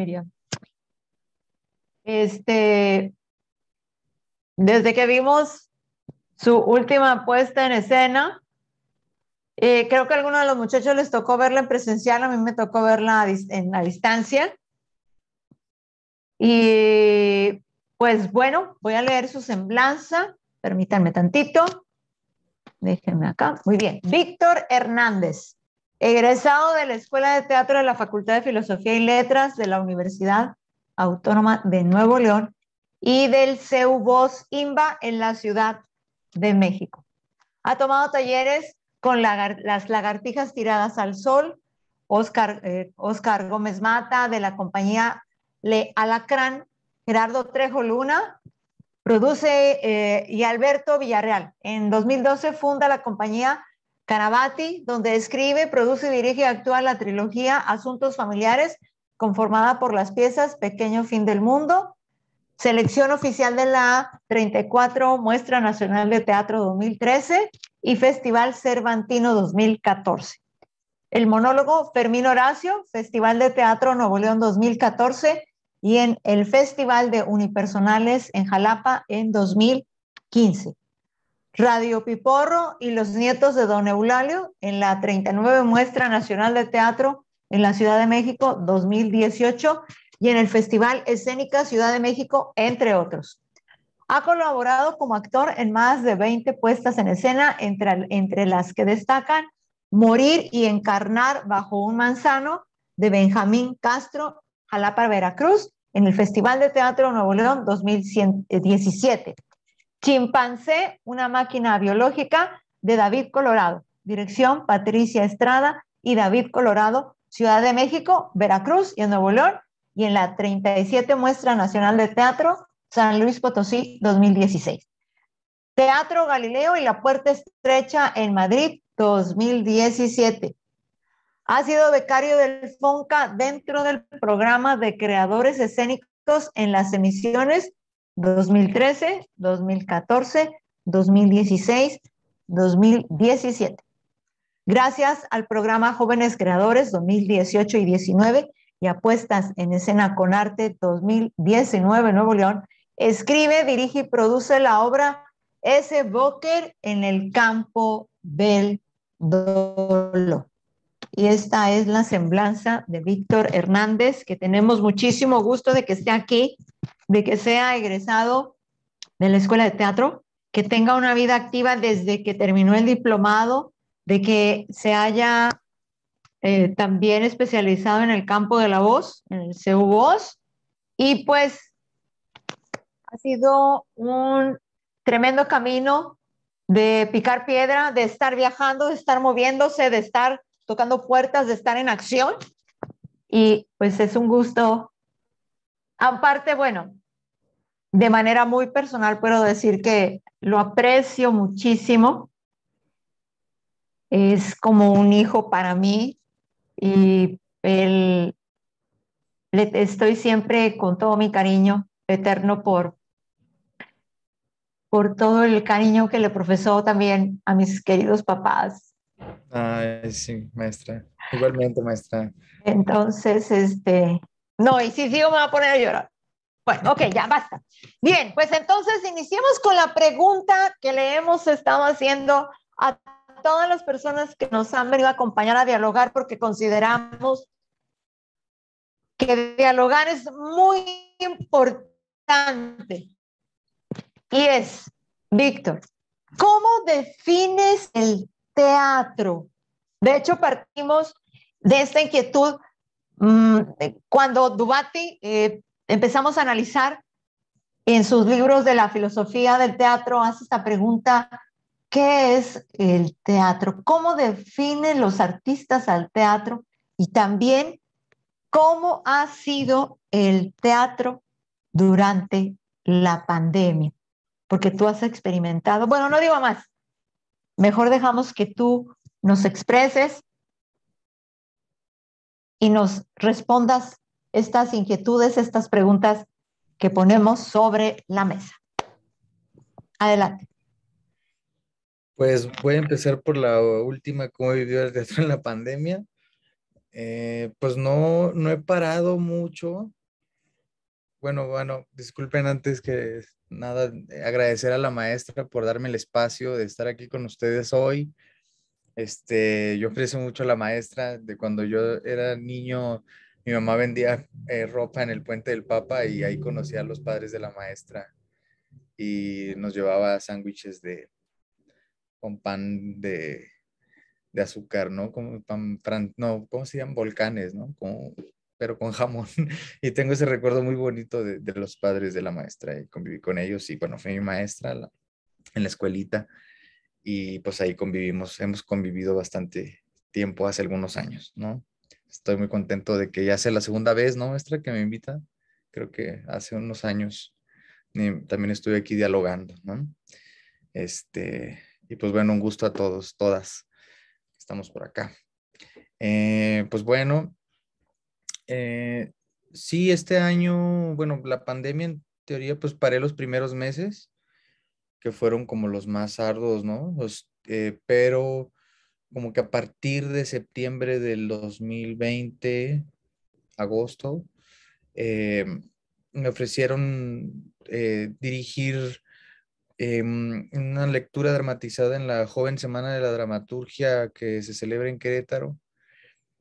Miriam. Desde que vimos su última puesta en escena, creo que a algunos de los muchachos les tocó verla en presencial, a mí me tocó verla en la distancia. Y pues bueno, voy a leer su semblanza. Permítanme tantito. Déjenme acá. Muy bien. Víctor Hernández, egresado de la Escuela de Teatro de la Facultad de Filosofía y Letras de la Universidad Autónoma de Nuevo León y del CEU Voz IMBA en la Ciudad de México. Ha tomado talleres con las lagartijas tiradas al sol, Oscar Gómez Mata de la compañía Le Alacrán, Gerardo Trejo Luna, produce y Alberto Villarreal. En 2012 funda la compañía Canavati, donde escribe, produce, dirige y actúa la trilogía Asuntos Familiares, conformada por las piezas Pequeño Fin del Mundo, Selección Oficial de la 34 Muestra Nacional de Teatro 2013 y Festival Cervantino 2014. El monólogo Fermín Horacio, Festival de Teatro Nuevo León 2014 y en el Festival de Unipersonales en Jalapa en 2015. Radio Piporro y los nietos de Don Eulalio en la 39 Muestra Nacional de Teatro en la Ciudad de México 2018 y en el Festival Escénica Ciudad de México, entre otros. Ha colaborado como actor en más de 20 puestas en escena, entre las que destacan Morir y Encarnar bajo un manzano, de Benjamín Castro, Jalapa, Veracruz, en el Festival de Teatro Nuevo León 2017. Chimpancé, una máquina biológica, de David Colorado. Dirección Patricia Estrada y David Colorado, Ciudad de México, Veracruz y en Nuevo León, y en la 37 Muestra Nacional de Teatro, San Luis Potosí, 2016. Teatro Galileo y La Puerta Estrecha en Madrid, 2017. Ha sido becario del FONCA dentro del programa de creadores escénicos en las emisiones 2013, 2014, 2016, 2017. Gracias al programa Jóvenes Creadores 2018 y 19 y a Puestas en Escena con Arte 2019 Nuevo León, escribe, dirige y produce la obra S. Boker en el campo del dolor. Y esta es la semblanza de Víctor Hernández, que tenemos muchísimo gusto de que esté aquí, de que sea egresado de la Escuela de Teatro, que tenga una vida activa desde que terminó el diplomado, de que se haya también especializado en el campo de la voz, en el CEU Voz, y pues ha sido un tremendo camino de picar piedra, de estar viajando, de estar moviéndose, de estar tocando puertas, de estar en acción, y pues es un gusto. Aparte, bueno, de manera muy personal puedo decir que lo aprecio muchísimo, es como un hijo para mí y estoy siempre con todo mi cariño eterno por todo el cariño que le profesó también a mis queridos papás. Ay, sí, maestra. Igualmente, maestra. Entonces, no, y si sigo me va a poner a llorar. Bueno, ok, ya basta. Bien, pues entonces iniciemos con la pregunta que le hemos estado haciendo a todas las personas que nos han venido a acompañar a dialogar, porque consideramos que dialogar es muy importante. Y es, Víctor, ¿cómo defines el teatro? De hecho, partimos de esta inquietud cuando Dubati empezamos a analizar en sus libros de la filosofía del teatro, hace esta pregunta: ¿qué es el teatro? ¿Cómo definen los artistas al teatro? Y también, ¿cómo ha sido el teatro durante la pandemia? Porque tú has experimentado, bueno, no digo más, mejor dejamos que tú nos expreses y nos respondas estas inquietudes, estas preguntas que ponemos sobre la mesa. Adelante. Pues voy a empezar por la última, cómo vivió el teatro en la pandemia. Pues no he parado mucho. Bueno, disculpen antes que nada, agradecer a la maestra por darme el espacio de estar aquí con ustedes hoy. Yo aprecio mucho a la maestra. De cuando yo era niño, mi mamá vendía ropa en el Puente del Papa y ahí conocí a los padres de la maestra y nos llevaba sándwiches con pan de azúcar, ¿no? Como no, ¿cómo se llaman? Volcanes, ¿no? Pero con jamón. Y tengo ese recuerdo muy bonito de los padres de la maestra y conviví con ellos y bueno, fue mi maestra en la escuelita y pues ahí hemos convivido bastante tiempo, hace algunos años, ¿no? Estoy muy contento de que ya sea la segunda vez, ¿no, maestra, que me invita? Creo que hace unos años también estuve aquí dialogando, ¿no? Y pues bueno, un gusto a todos, todas. Estamos por acá. Pues bueno, eh, sí, este año, bueno, la pandemia en teoría, pues paré los primeros meses, que fueron como los más arduos, ¿no? Pero como que a partir de septiembre del 2020, agosto, eh, me ofrecieron dirigir una lectura dramatizada en la Joven Semana de la Dramaturgia que se celebra en Querétaro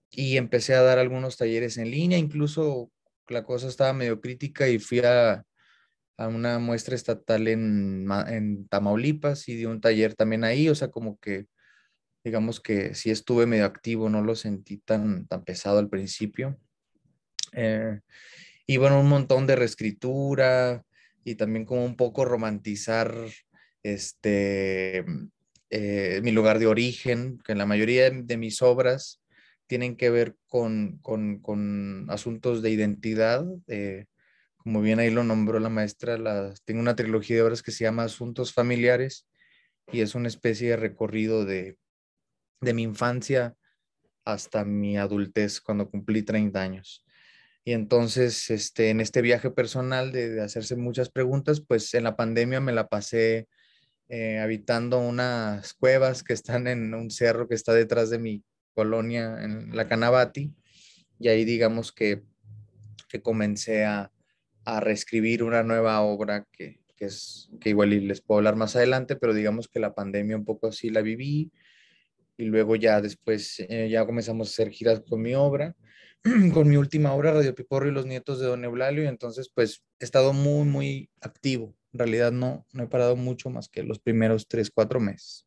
y empecé a dar algunos talleres en línea, incluso la cosa estaba medio crítica y fui a una muestra estatal en Tamaulipas y di un taller también ahí, o sea, como que digamos que sí estuve medio activo, no lo sentí tan pesado al principio. Eh, y bueno, un montón de reescritura y también como un poco romantizar este, mi lugar de origen, que en la mayoría de mis obras tienen que ver con asuntos de identidad. Como bien ahí lo nombró la maestra, tengo una trilogía de obras que se llama Asuntos Familiares y es una especie de recorrido de mi infancia hasta mi adultez, cuando cumplí 30 años. Y entonces, en este viaje personal de hacerse muchas preguntas, pues en la pandemia me la pasé habitando unas cuevas que están en un cerro que está detrás de mi colonia, en la Canabati, y ahí digamos que comencé a reescribir una nueva obra que igual y les puedo hablar más adelante, pero digamos que la pandemia un poco así la viví y luego ya después ya comenzamos a hacer giras con mi obra, con mi última obra, Radio Piporro y los nietos de Don Eulalio, y entonces pues he estado muy activo. En realidad no he parado mucho más que los primeros 3, 4 meses.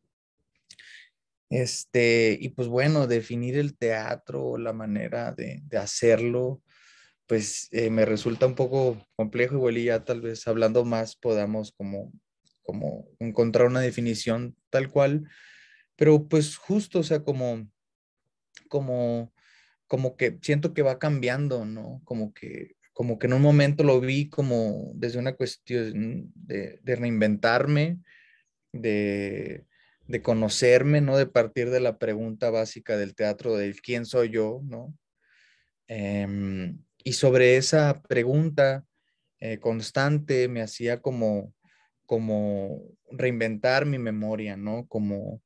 Y pues bueno, definir el teatro, la manera de hacerlo, pues me resulta un poco complejo, igual y ya tal vez hablando más podamos como encontrar una definición tal cual, pero pues justo, o sea, como, como que siento que va cambiando, ¿no? Como que en un momento lo vi como desde una cuestión de reinventarme, de, de conocerme, ¿no? De partir de la pregunta básica del teatro, del quién soy yo, ¿no? Y sobre esa pregunta constante me hacía como reinventar mi memoria, ¿no? Como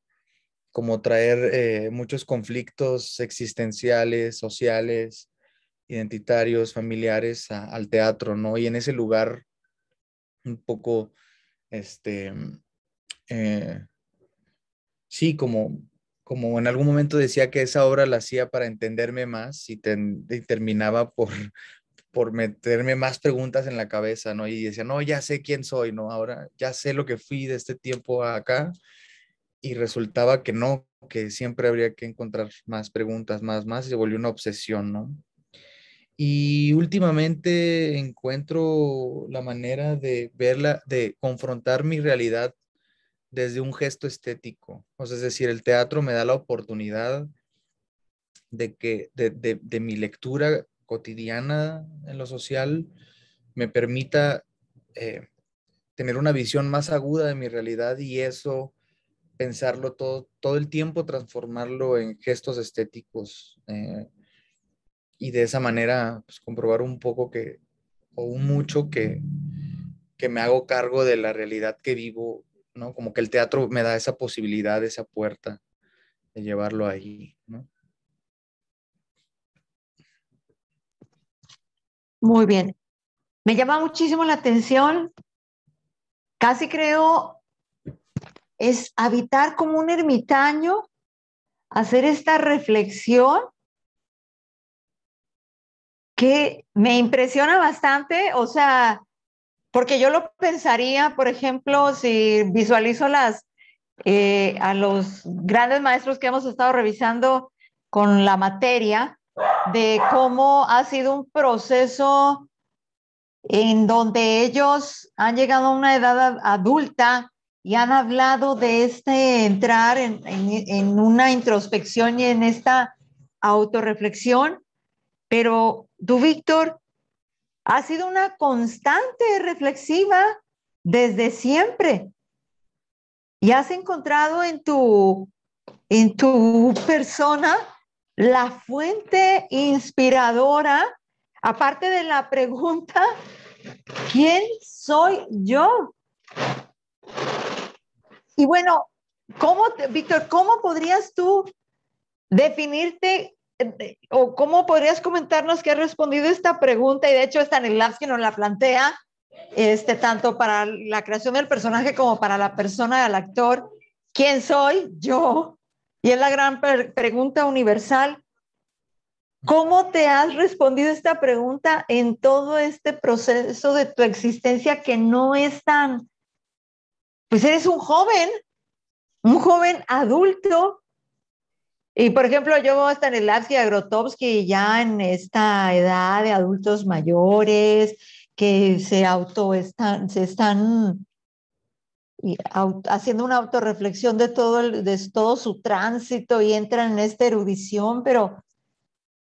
traer muchos conflictos existenciales, sociales, identitarios, familiares al teatro, ¿no? Y en ese lugar un poco, este, eh, sí, como en algún momento decía que esa obra la hacía para entenderme más y terminaba por meterme más preguntas en la cabeza, ¿no? Y decía, no, ya sé quién soy, ¿no? Ahora ya sé lo que fui de este tiempo a acá y resultaba que no, que siempre habría que encontrar más preguntas, más, y se volvió una obsesión, ¿no? Y últimamente encuentro la manera de verla, de confrontar mi realidad desde un gesto estético. O sea, es decir, el teatro me da la oportunidad de mi lectura cotidiana en lo social me permita eh, tener una visión más aguda de mi realidad y eso pensarlo todo el tiempo, transformarlo en gestos estéticos y de esa manera pues, comprobar un poco o un mucho que me hago cargo de la realidad que vivo, ¿no? Como que el teatro me da esa posibilidad, esa puerta de llevarlo ahí, ¿no? Muy bien. Me llama muchísimo la atención, casi creo, es habitar como un ermitaño, hacer esta reflexión que me impresiona bastante, o sea, porque yo lo pensaría, por ejemplo, si visualizo a los grandes maestros que hemos estado revisando con la materia, de cómo ha sido un proceso en donde ellos han llegado a una edad adulta y han hablado de entrar en una introspección y en esta autorreflexión, pero tú, Víctor, has sido una constante reflexiva desde siempre y has encontrado en tu persona la fuente inspiradora, aparte de la pregunta, ¿quién soy yo? Y bueno, Víctor, cómo podrías tú definirte o cómo podrías comentarnos que has respondido esta pregunta? Y de hecho, Stanislavski nos la plantea, tanto para la creación del personaje como para la persona del actor. ¿Quién soy? Yo. Y es la gran pregunta universal. ¿Cómo te has respondido esta pregunta en todo este proceso de tu existencia que no es tan, pues eres un joven adulto? Y por ejemplo, yo veo a Stanislavski y a Grotowski ya en esta edad de adultos mayores que se están haciendo una autorreflexión de de todo su tránsito y entran en esta erudición, pero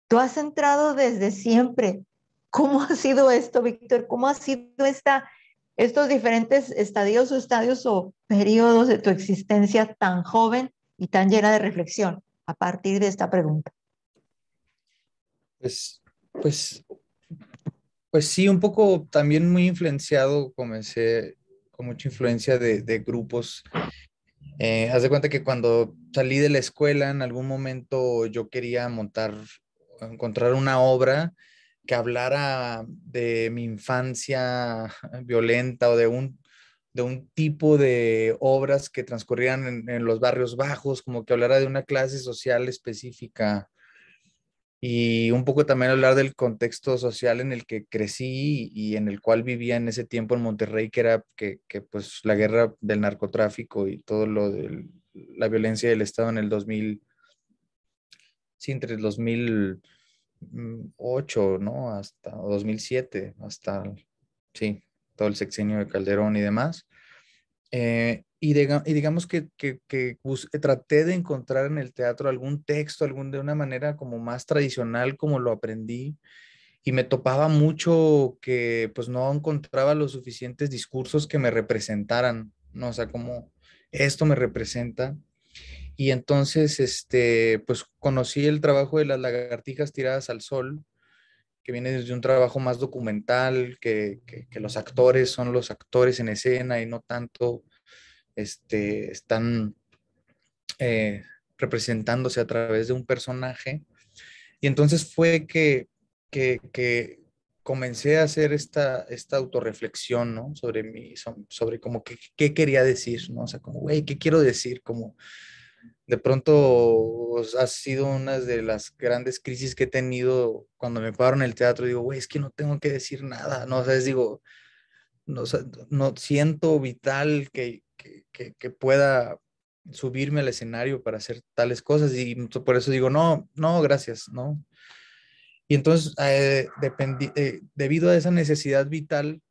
tú has entrado desde siempre. ¿Cómo ha sido esto, Víctor? ¿Cómo ha sido estos diferentes estadios o periodos de tu existencia tan joven y tan llena de reflexión a partir de esta pregunta? Pues, pues, pues sí, un poco también muy influenciado, comencé con mucha influencia de grupos. Haz de cuenta que cuando salí de la escuela, en algún momento yo quería encontrar una obra que hablara de mi infancia violenta o de un tipo de obras que transcurrían en los barrios bajos, como que hablara de una clase social específica y un poco también hablar del contexto social en el que crecí y en el cual vivía en ese tiempo en Monterrey, que era pues la guerra del narcotráfico y todo lo de la violencia del Estado en el 2000, sí, entre el 2008, ¿no? Hasta 2007, hasta, sí, todo el sexenio de Calderón y demás. Y digamos que traté de encontrar en el teatro algún texto, de una manera como más tradicional como lo aprendí, y me topaba mucho que pues no encontraba los suficientes discursos que me representaran, ¿no? O sea, como esto me representa. Y entonces, pues conocí el trabajo de las lagartijas tiradas al sol, que viene desde un trabajo más documental, que los actores son los actores en escena y no tanto están eh, representándose a través de un personaje. Y entonces fue que comencé a hacer esta autorreflexión, ¿no? Sobre sobre como qué quería decir, ¿no? O sea, como, güey, ¿qué quiero decir? Como de pronto ha sido una de las grandes crisis que he tenido cuando me paro en el teatro. Digo, güey, es que no tengo que decir nada, ¿no? O sea, digo, no, o sea, no siento vital que pueda subirme al escenario para hacer tales cosas y por eso digo, no, no, gracias, ¿no? Y entonces, debido a esa necesidad vital,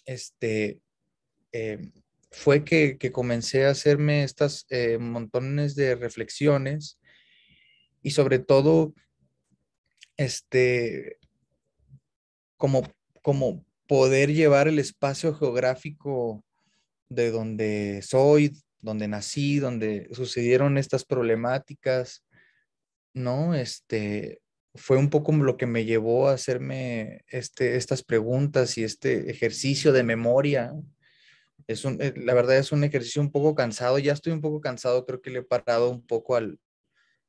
este, eh, fue que comencé a hacerme estas montones de reflexiones y sobre todo, este, como, como poder llevar el espacio geográfico de donde soy, donde nací, donde sucedieron estas problemáticas, ¿no? Fue un poco lo que me llevó a hacerme estas preguntas y este ejercicio de memoria. La verdad es un ejercicio un poco cansado, ya estoy un poco cansado, creo que le he parado un poco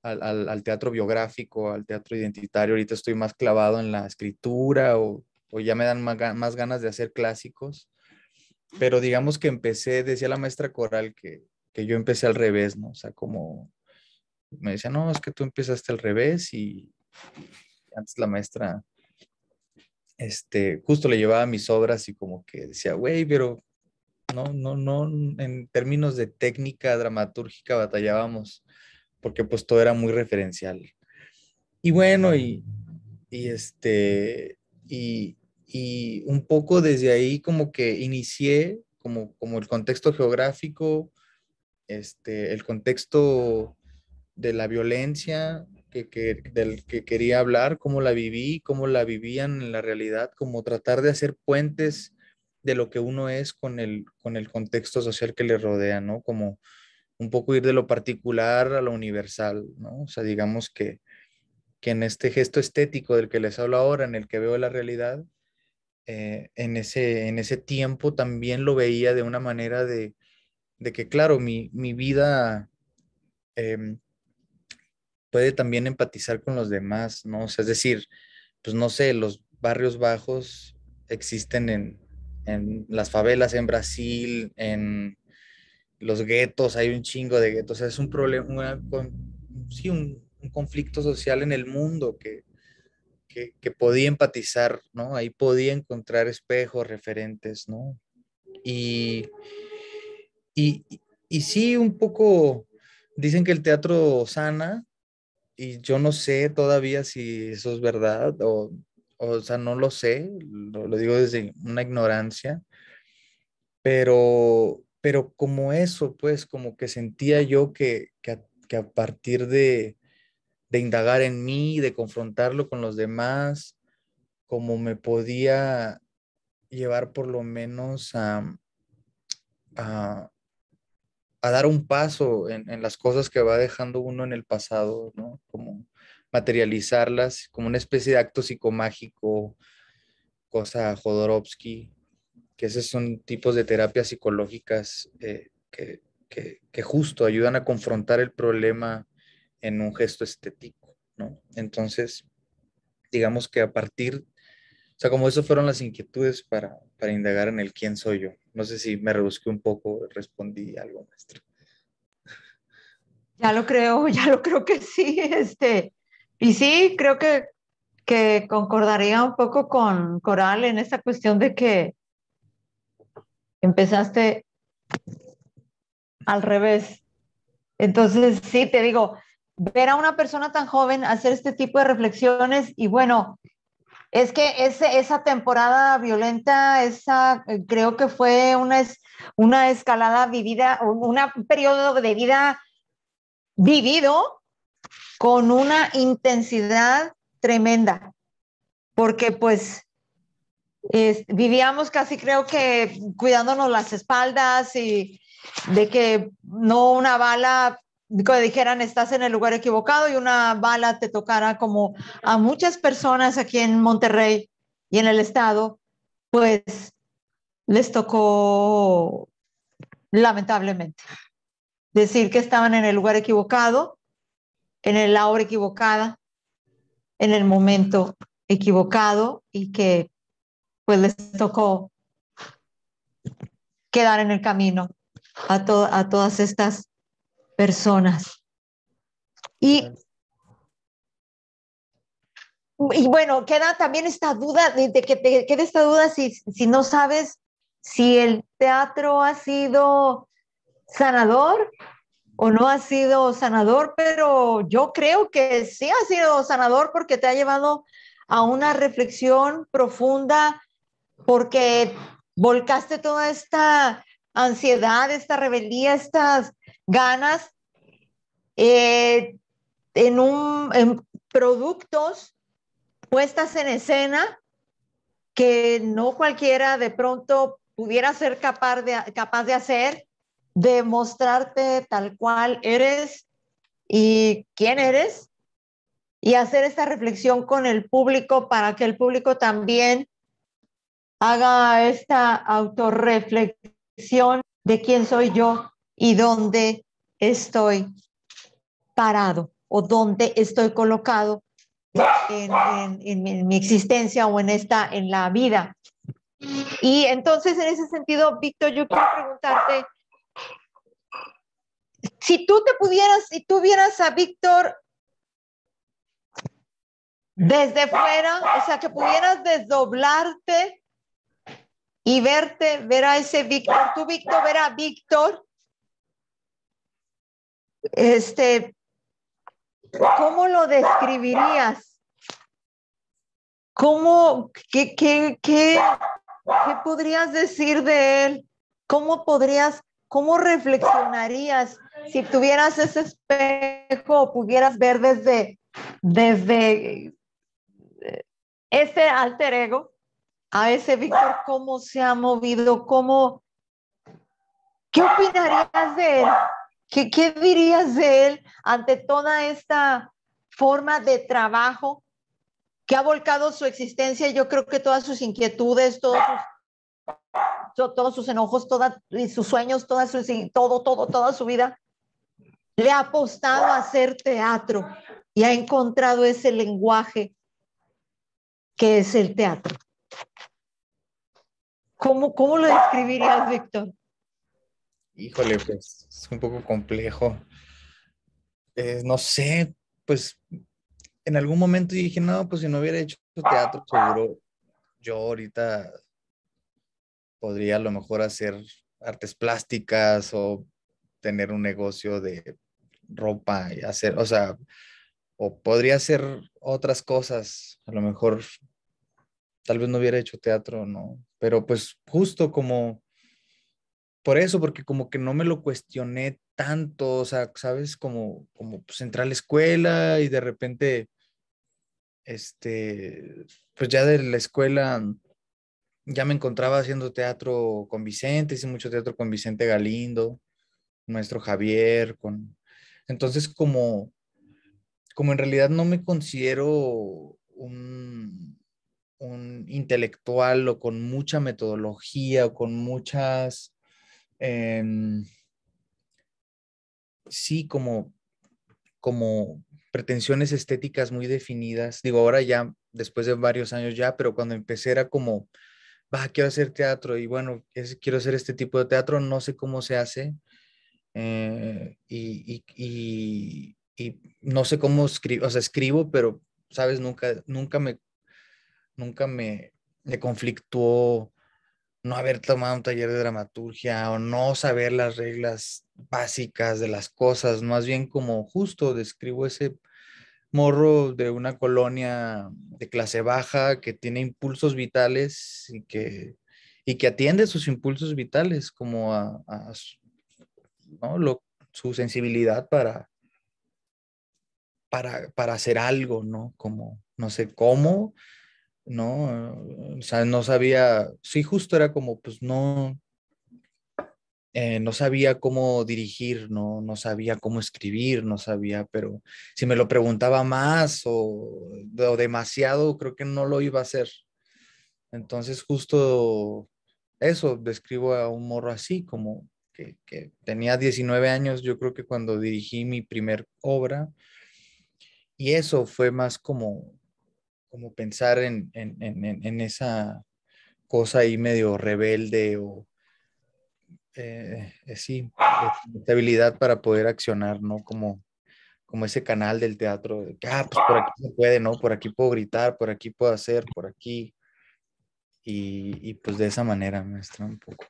al teatro biográfico, al teatro identitario. Ahorita estoy más clavado en la escritura o ya me dan más ganas de hacer clásicos. Pero digamos que empecé, decía la maestra coral que yo empecé al revés, ¿no? O sea, como me decía, no, es que tú empezaste al revés y antes la maestra, justo le llevaba mis obras y como que decía, güey, pero no, en términos de técnica dramatúrgica batallábamos porque pues todo era muy referencial. Y bueno, y y un poco desde ahí como que inicié como el contexto geográfico, el contexto de la violencia del que quería hablar, cómo la viví, cómo la vivían en la realidad, como tratar de hacer puentes de lo que uno es con el contexto social que le rodea, ¿no? Como un poco ir de lo particular a lo universal, ¿no? O sea, digamos que en este gesto estético del que les hablo ahora, en el que veo la realidad, en ese tiempo también lo veía de una manera de que, claro, mi vida em, puede también empatizar con los demás, ¿no? O sea, es decir, pues no sé, los barrios bajos existen en las favelas en Brasil, en los guetos, hay un chingo de guetos, o sea, es un problema, sí, un conflicto social en el mundo que podía empatizar, ¿no? Ahí podía encontrar espejos, referentes, ¿no? Y, y, y sí, un poco, dicen que el teatro sana, y yo no sé todavía si eso es verdad o sea, no lo sé, lo digo desde una ignorancia, pero como eso, pues, como que sentía yo que a partir de indagar en mí, de confrontarlo con los demás, como me podía llevar por lo menos a, a dar un paso en las cosas que va dejando uno en el pasado, ¿no? Como materializarlas, como una especie de acto psicomágico, cosa Jodorowsky, que esos son tipos de terapias psicológicas que justo ayudan a confrontar el problema en un gesto estético, ¿no? Entonces, digamos que a partir, o sea, como eso fueron las inquietudes para indagar en el quién soy yo. No sé si me rebusqué un poco, respondí algo, maestro. Ya lo creo, ya lo creo que sí, y sí, creo que concordaría un poco con Coral en esta cuestión de que empezaste al revés. Entonces, sí, te digo, ver a una persona tan joven hacer este tipo de reflexiones y bueno, es que esa temporada violenta, creo que fue una escalada vivida, un periodo de vida vivido con una intensidad tremenda, porque pues vivíamos casi creo que cuidándonos las espaldas y de que no una bala, que dijeran estás en el lugar equivocado y una bala te tocara como a muchas personas aquí en Monterrey y en el estado, pues les tocó lamentablemente decir que estaban en el lugar equivocado, en la hora equivocada, en el momento equivocado y que pues les tocó quedar en el camino a todas estas personas. Y, y bueno, queda también esta duda, de que te quede esta duda si no sabes si el teatro ha sido sanador o no ha sido sanador, pero yo creo que sí ha sido sanador porque te ha llevado a una reflexión profunda, porque volcaste toda esta ansiedad, esta rebeldía, estas ganas eh, en productos puestas en escena que no cualquiera de pronto pudiera ser capaz de hacer, de mostrarte tal cual eres y quién eres, y hacer esta reflexión con el público para que el público también haga esta autorreflexión de quién soy yo y dónde estoy parado. o dónde estoy colocado en mi existencia o en la vida. Y entonces, en ese sentido, Víctor, yo quiero preguntarte, si tú vieras a Víctor desde fuera, o sea, que pudieras desdoblarte y ver a ese Víctor, tú, Víctor, ver a Víctor, ¿cómo lo describirías? ¿Qué podrías decir de él? ¿Cómo reflexionarías si tuvieras ese espejo o pudieras ver desde ese alter ego a ese Víctor, cómo se ha movido, qué opinarías de él? ¿Qué dirías de él ante toda esta forma de trabajo que ha volcado su existencia? Yo creo que todas sus inquietudes, todos sus enojos, y sus sueños, toda su vida, le ha apostado a hacer teatro y ha encontrado ese lenguaje que es el teatro. ¿Cómo lo describirías, Víctor? Híjole, pues es un poco complejo. No sé, pues en algún momento dije, no, pues si no hubiera hecho teatro, seguro yo ahorita podría a lo mejor hacer artes plásticas o tener un negocio de ropa y hacer, o sea, o podría hacer otras cosas. A lo mejor tal vez no hubiera hecho teatro, no, pero pues justo como por eso, porque como que no me lo cuestioné tanto, o sea, sabes, como pues entré a la escuela y de repente, pues ya de la escuela ya me encontraba haciendo teatro con Vicente, hice mucho teatro con Vicente Galindo, maestro Javier, entonces como en realidad no me considero un intelectual o con mucha metodología o con muchas, em, sí, como pretensiones estéticas muy definidas. Digo, ahora ya, después de varios años ya, pero cuando empecé era como, quiero hacer teatro y bueno, quiero hacer este tipo de teatro, no sé cómo se hace y no sé cómo escribo, o sea, escribo, pero, sabes, nunca me conflictuó no haber tomado un taller de dramaturgia o no saber las reglas básicas de las cosas, más bien como justo describo ese morro de una colonia de clase baja que tiene impulsos vitales y que atiende sus impulsos vitales como ¿no? Su sensibilidad para hacer algo, ¿no? Como, no sé cómo, ¿no? O sea, no sabía, sí, justo era como, pues no sabía cómo dirigir, no sabía cómo escribir, no sabía, pero si me lo preguntaba más o demasiado, creo que no lo iba a hacer. Entonces, justo eso, describo a un morro así, como que tenía 19 años, yo creo que cuando dirigí mi primer obra, y eso fue más como pensar en esa cosa ahí medio rebelde o sí, estabilidad para poder accionar, ¿no? Como ese canal del teatro, de que, pues por aquí se puede, ¿no? Por aquí puedo gritar, por aquí puedo hacer, por aquí. Y pues de esa manera, maestra, un poco.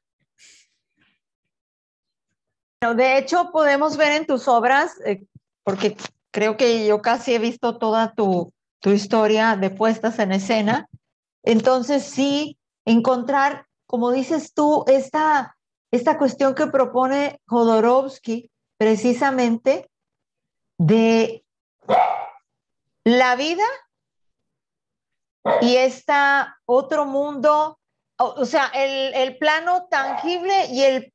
De hecho, podemos ver en tus obras, porque creo que yo casi he visto toda tu historia de puestas en escena. Entonces, sí, encontrar, como dices tú, esta cuestión que propone Jodorowsky, precisamente, de la vida y otro mundo, o sea, el plano tangible y el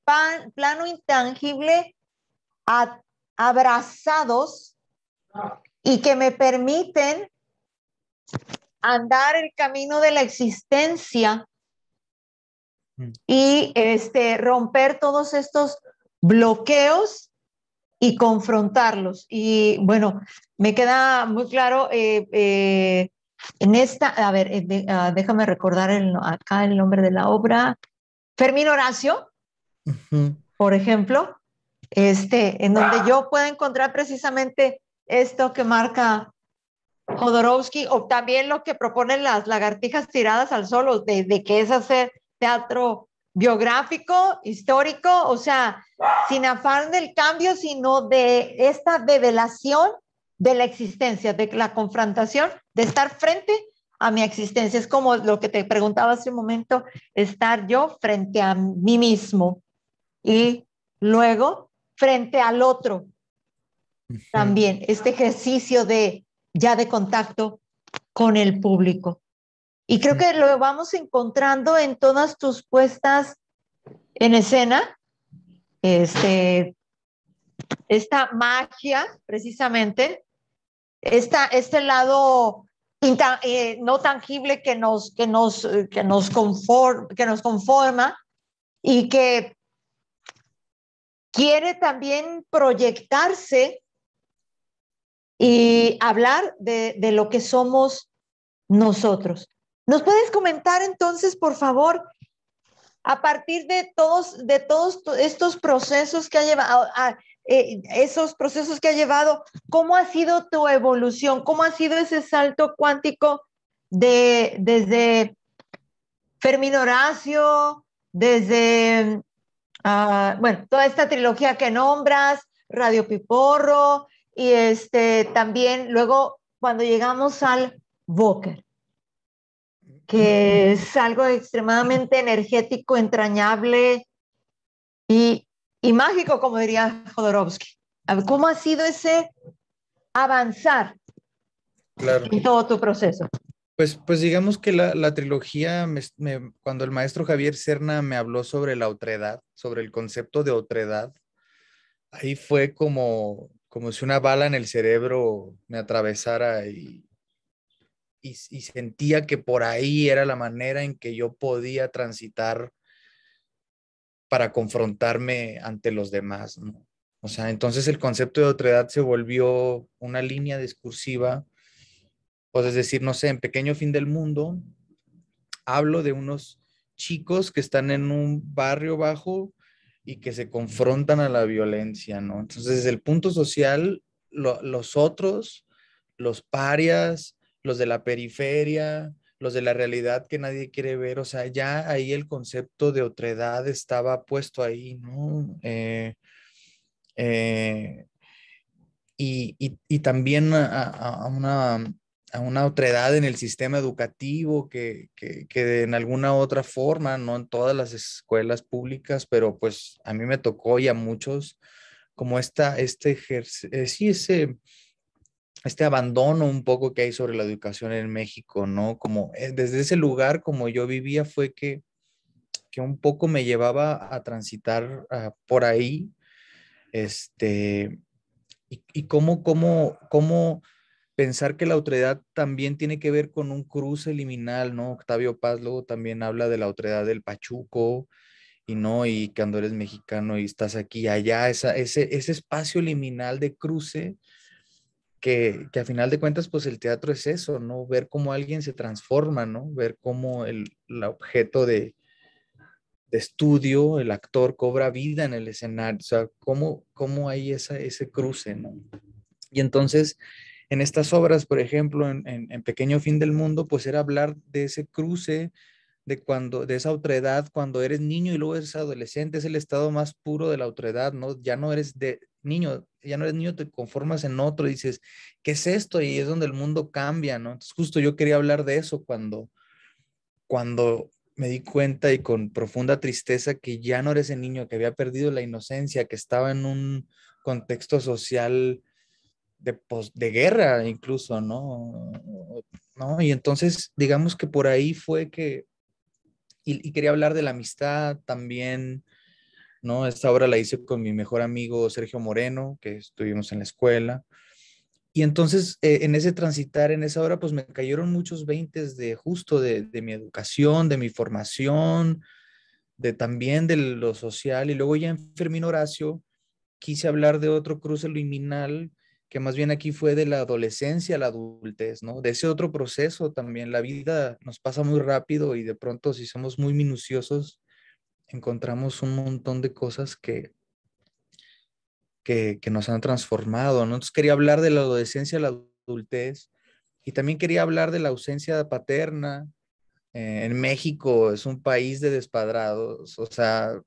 plano intangible abrazados y que me permiten andar el camino de la existencia y romper todos estos bloqueos y confrontarlos. Y bueno, me queda muy claro en esta, a ver, déjame recordar acá el nombre de la obra. Fermín Horacio, Ujú. por ejemplo, en donde yo puedo encontrar precisamente esto que marca Jodorowsky, o también lo que proponen las lagartijas tiradas al sol, de que es hacer teatro biográfico, histórico, o sea, sin afán del cambio, sino de esta develación de la existencia, de la confrontación, de estar frente a mi existencia. Es como lo que te preguntaba hace un momento, estar yo frente a mí mismo y luego frente al otro Ujú. también, este ejercicio de ya de contacto con el público. Y creo Ujú. que lo vamos encontrando en todas tus puestas en escena, este, esta magia, precisamente, este lado no tangible que nos conforma y que quiere también proyectarse y hablar de lo que somos nosotros. ¿Nos puedes comentar entonces, por favor, a partir de todos estos procesos que ha llevado, esos procesos que ha llevado, cómo ha sido tu evolución, cómo ha sido ese salto cuántico desde Fermín Horacio, desde, bueno, toda esta trilogía que nombras, Radio Piporro, y también luego cuando llegamos al Booker, que es algo extremadamente energético, entrañable y, y mágico, como diría Jodorowsky. A ver, ¿cómo ha sido ese avanzar Claro. en todo tu proceso? Pues digamos que la trilogía, cuando el maestro Javier Serna me habló sobre la otredad, sobre el concepto de otredad, ahí fue como si una bala en el cerebro me atravesara y sentía que por ahí era la manera en que yo podía transitar para confrontarme ante los demás, ¿no? O sea, entonces el concepto de otredad se volvió una línea discursiva, pues es decir, no sé, en Pequeño Fin del Mundo, hablo de unos chicos que están en un barrio bajo y que se confrontan a la violencia, ¿no? Entonces, desde el punto social, los otros, los parias, los de la periferia, los de la realidad que nadie quiere ver, o sea, ya ahí el concepto de otredad estaba puesto ahí, ¿no? Eh, y también a una otredad en el sistema educativo que en alguna otra forma, no en todas las escuelas públicas, pero pues a mí me tocó y a muchos, como sí, este abandono un poco que hay sobre la educación en México, ¿no? Como desde ese lugar, como yo vivía, fue que un poco me llevaba a transitar por ahí, este y cómo pensar que la otredad también tiene que ver con un cruce liminal, ¿no? Octavio Paz luego también habla de la otredad del Pachuco, y no, y cuando eres mexicano y estás aquí y allá, ese espacio liminal de cruce, que a final de cuentas, pues el teatro es eso, ¿no? Ver cómo alguien se transforma, ¿no? Ver cómo el objeto de estudio, el actor cobra vida en el escenario, o sea, cómo hay ese cruce, ¿no? Y entonces, en estas obras, por ejemplo, en Pequeño Fin del Mundo, pues era hablar de ese cruce, de esa otredad, cuando eres niño y luego eres adolescente, es el estado más puro de la otredad, ¿no? Ya no eres de niño, ya no eres niño, te conformas en otro, y dices, ¿qué es esto? Y es donde el mundo cambia, ¿no? Entonces, justo yo quería hablar de eso cuando me di cuenta y con profunda tristeza que ya no eres el niño, que había perdido la inocencia, que estaba en un contexto social de guerra incluso, ¿no? ¿No? Y entonces, digamos que por ahí fue y quería hablar de la amistad también, ¿no? Esta obra la hice con mi mejor amigo Sergio Moreno, que estuvimos en la escuela. Y entonces, en ese transitar, en esa hora, pues me cayeron muchos veintes de justo de mi educación, de mi formación, de también de lo social. Y luego ya en Fermín Horacio, quise hablar de otro cruce liminal, que más bien aquí fue de la adolescencia a la adultez, ¿no? De ese otro proceso también. La vida nos pasa muy rápido y de pronto si somos muy minuciosos, encontramos un montón de cosas que nos han transformado, ¿no? Entonces quería hablar de la adolescencia a la adultez y también quería hablar de la ausencia paterna. En México es un país de despadrados, o sea,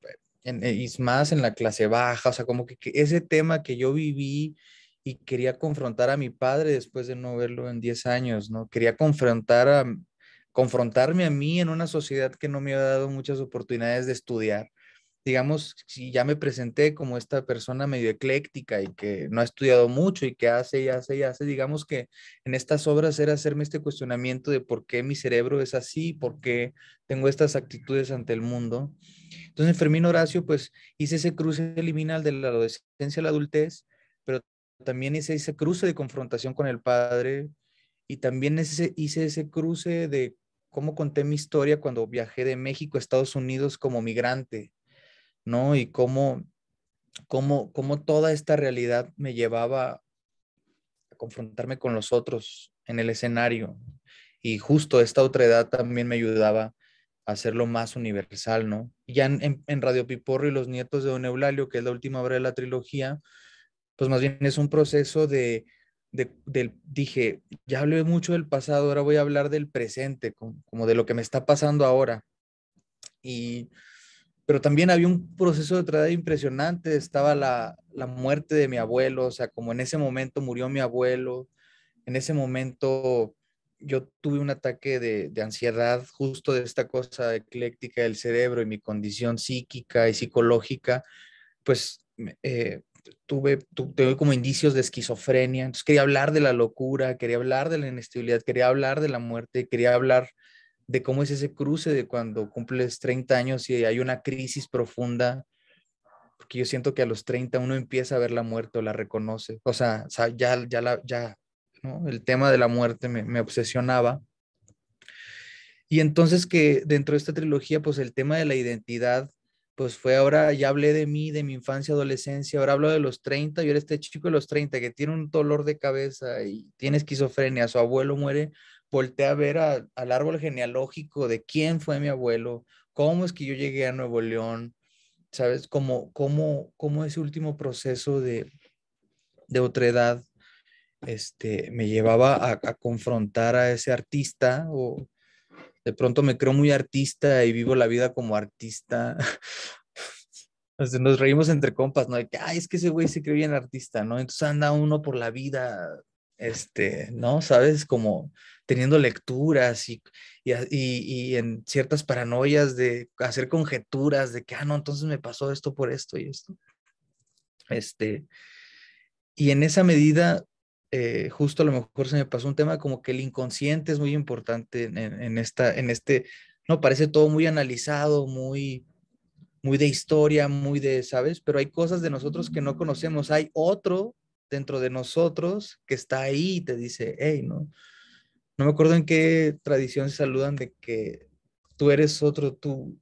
y más en la clase baja, o sea, como que ese tema que yo viví y quería confrontar a mi padre después de no verlo en 10 años, ¿no? Quería confrontarme a mí en una sociedad que no me ha dado muchas oportunidades de estudiar. Digamos, si ya me presenté como esta persona medio ecléctica y que no ha estudiado mucho y que hace y hace y hace, digamos que en estas obras era hacerme este cuestionamiento de por qué mi cerebro es así, por qué tengo estas actitudes ante el mundo. Entonces, en Fermín Horacio, pues hice ese cruce liminal de la adolescencia a la adultez, pero también hice ese cruce de confrontación con el padre y también hice ese cruce de cómo conté mi historia cuando viajé de México a Estados Unidos como migrante, ¿no? Y cómo toda esta realidad me llevaba a confrontarme con los otros en el escenario. Y justo esta otra edad también me ayudaba a hacerlo más universal, ¿no? Y ya en Radio Piporro y Los Nietos de Don Eulalio, que es la última obra de la trilogía, pues más bien es un proceso dije, ya hablé mucho del pasado, ahora voy a hablar del presente, como de lo que me está pasando ahora. Y pero también había un proceso de otra edad impresionante, estaba la muerte de mi abuelo, o sea, como en ese momento murió mi abuelo, en ese momento yo tuve un ataque de ansiedad justo de esta cosa ecléctica del cerebro y mi condición psíquica y psicológica, pues tuve como indicios de esquizofrenia, entonces quería hablar de la locura, quería hablar de la inestabilidad, quería hablar de la muerte, quería hablar de cómo es ese cruce de cuando cumples 30 años y hay una crisis profunda, porque yo siento que a los 30 uno empieza a ver la muerte o la reconoce, o sea ya, ¿no? El tema de la muerte me obsesionaba. Y entonces que dentro de esta trilogía, pues el tema de la identidad, pues fue ahora, ya hablé de mí, de mi infancia, adolescencia, ahora hablo de los 30 y ahora este chico de los 30 que tiene un dolor de cabeza y tiene esquizofrenia, su abuelo muere, voltea a ver al árbol genealógico de quién fue mi abuelo, cómo es que yo llegué a Nuevo León, ¿sabes? Cómo ese último proceso de otredad me llevaba a confrontar a ese artista o de pronto me creo muy artista y vivo la vida como artista. O sea, nos reímos entre compas, ¿no? De que, ay, es que ese güey se cree bien artista, ¿no? Entonces anda uno por la vida, ¿no? ¿Sabes? Como teniendo lecturas y en ciertas paranoias de hacer conjeturas de que, no, entonces me pasó esto por esto y esto. Este, y en esa medida, justo a lo mejor se me pasó un tema como que el inconsciente es muy importante no, parece todo muy analizado, muy de historia, muy de, ¿sabes? Pero hay cosas de nosotros que no conocemos. Hay otro dentro de nosotros que está ahí y te dice, hey, ¿no? No me acuerdo en qué tradición se saludan de que tú eres otro tú,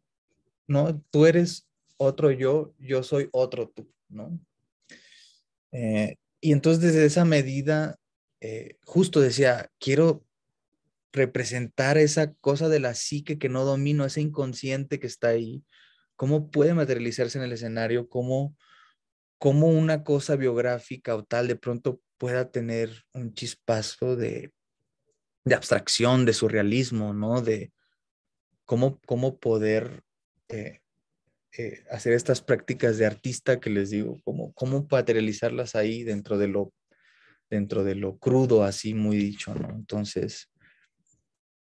¿no? Tú eres otro yo soy otro tú, ¿no? Y entonces desde esa medida, justo decía, quiero representar esa cosa de la psique que no domino, ese inconsciente que está ahí, cómo puede materializarse en el escenario, cómo una cosa biográfica o tal de pronto pueda tener un chispazo de abstracción, de surrealismo, ¿no? De cómo poder eh, hacer estas prácticas de artista que les digo, cómo materializarlas ahí dentro de lo crudo, así muy dicho, ¿no? Entonces,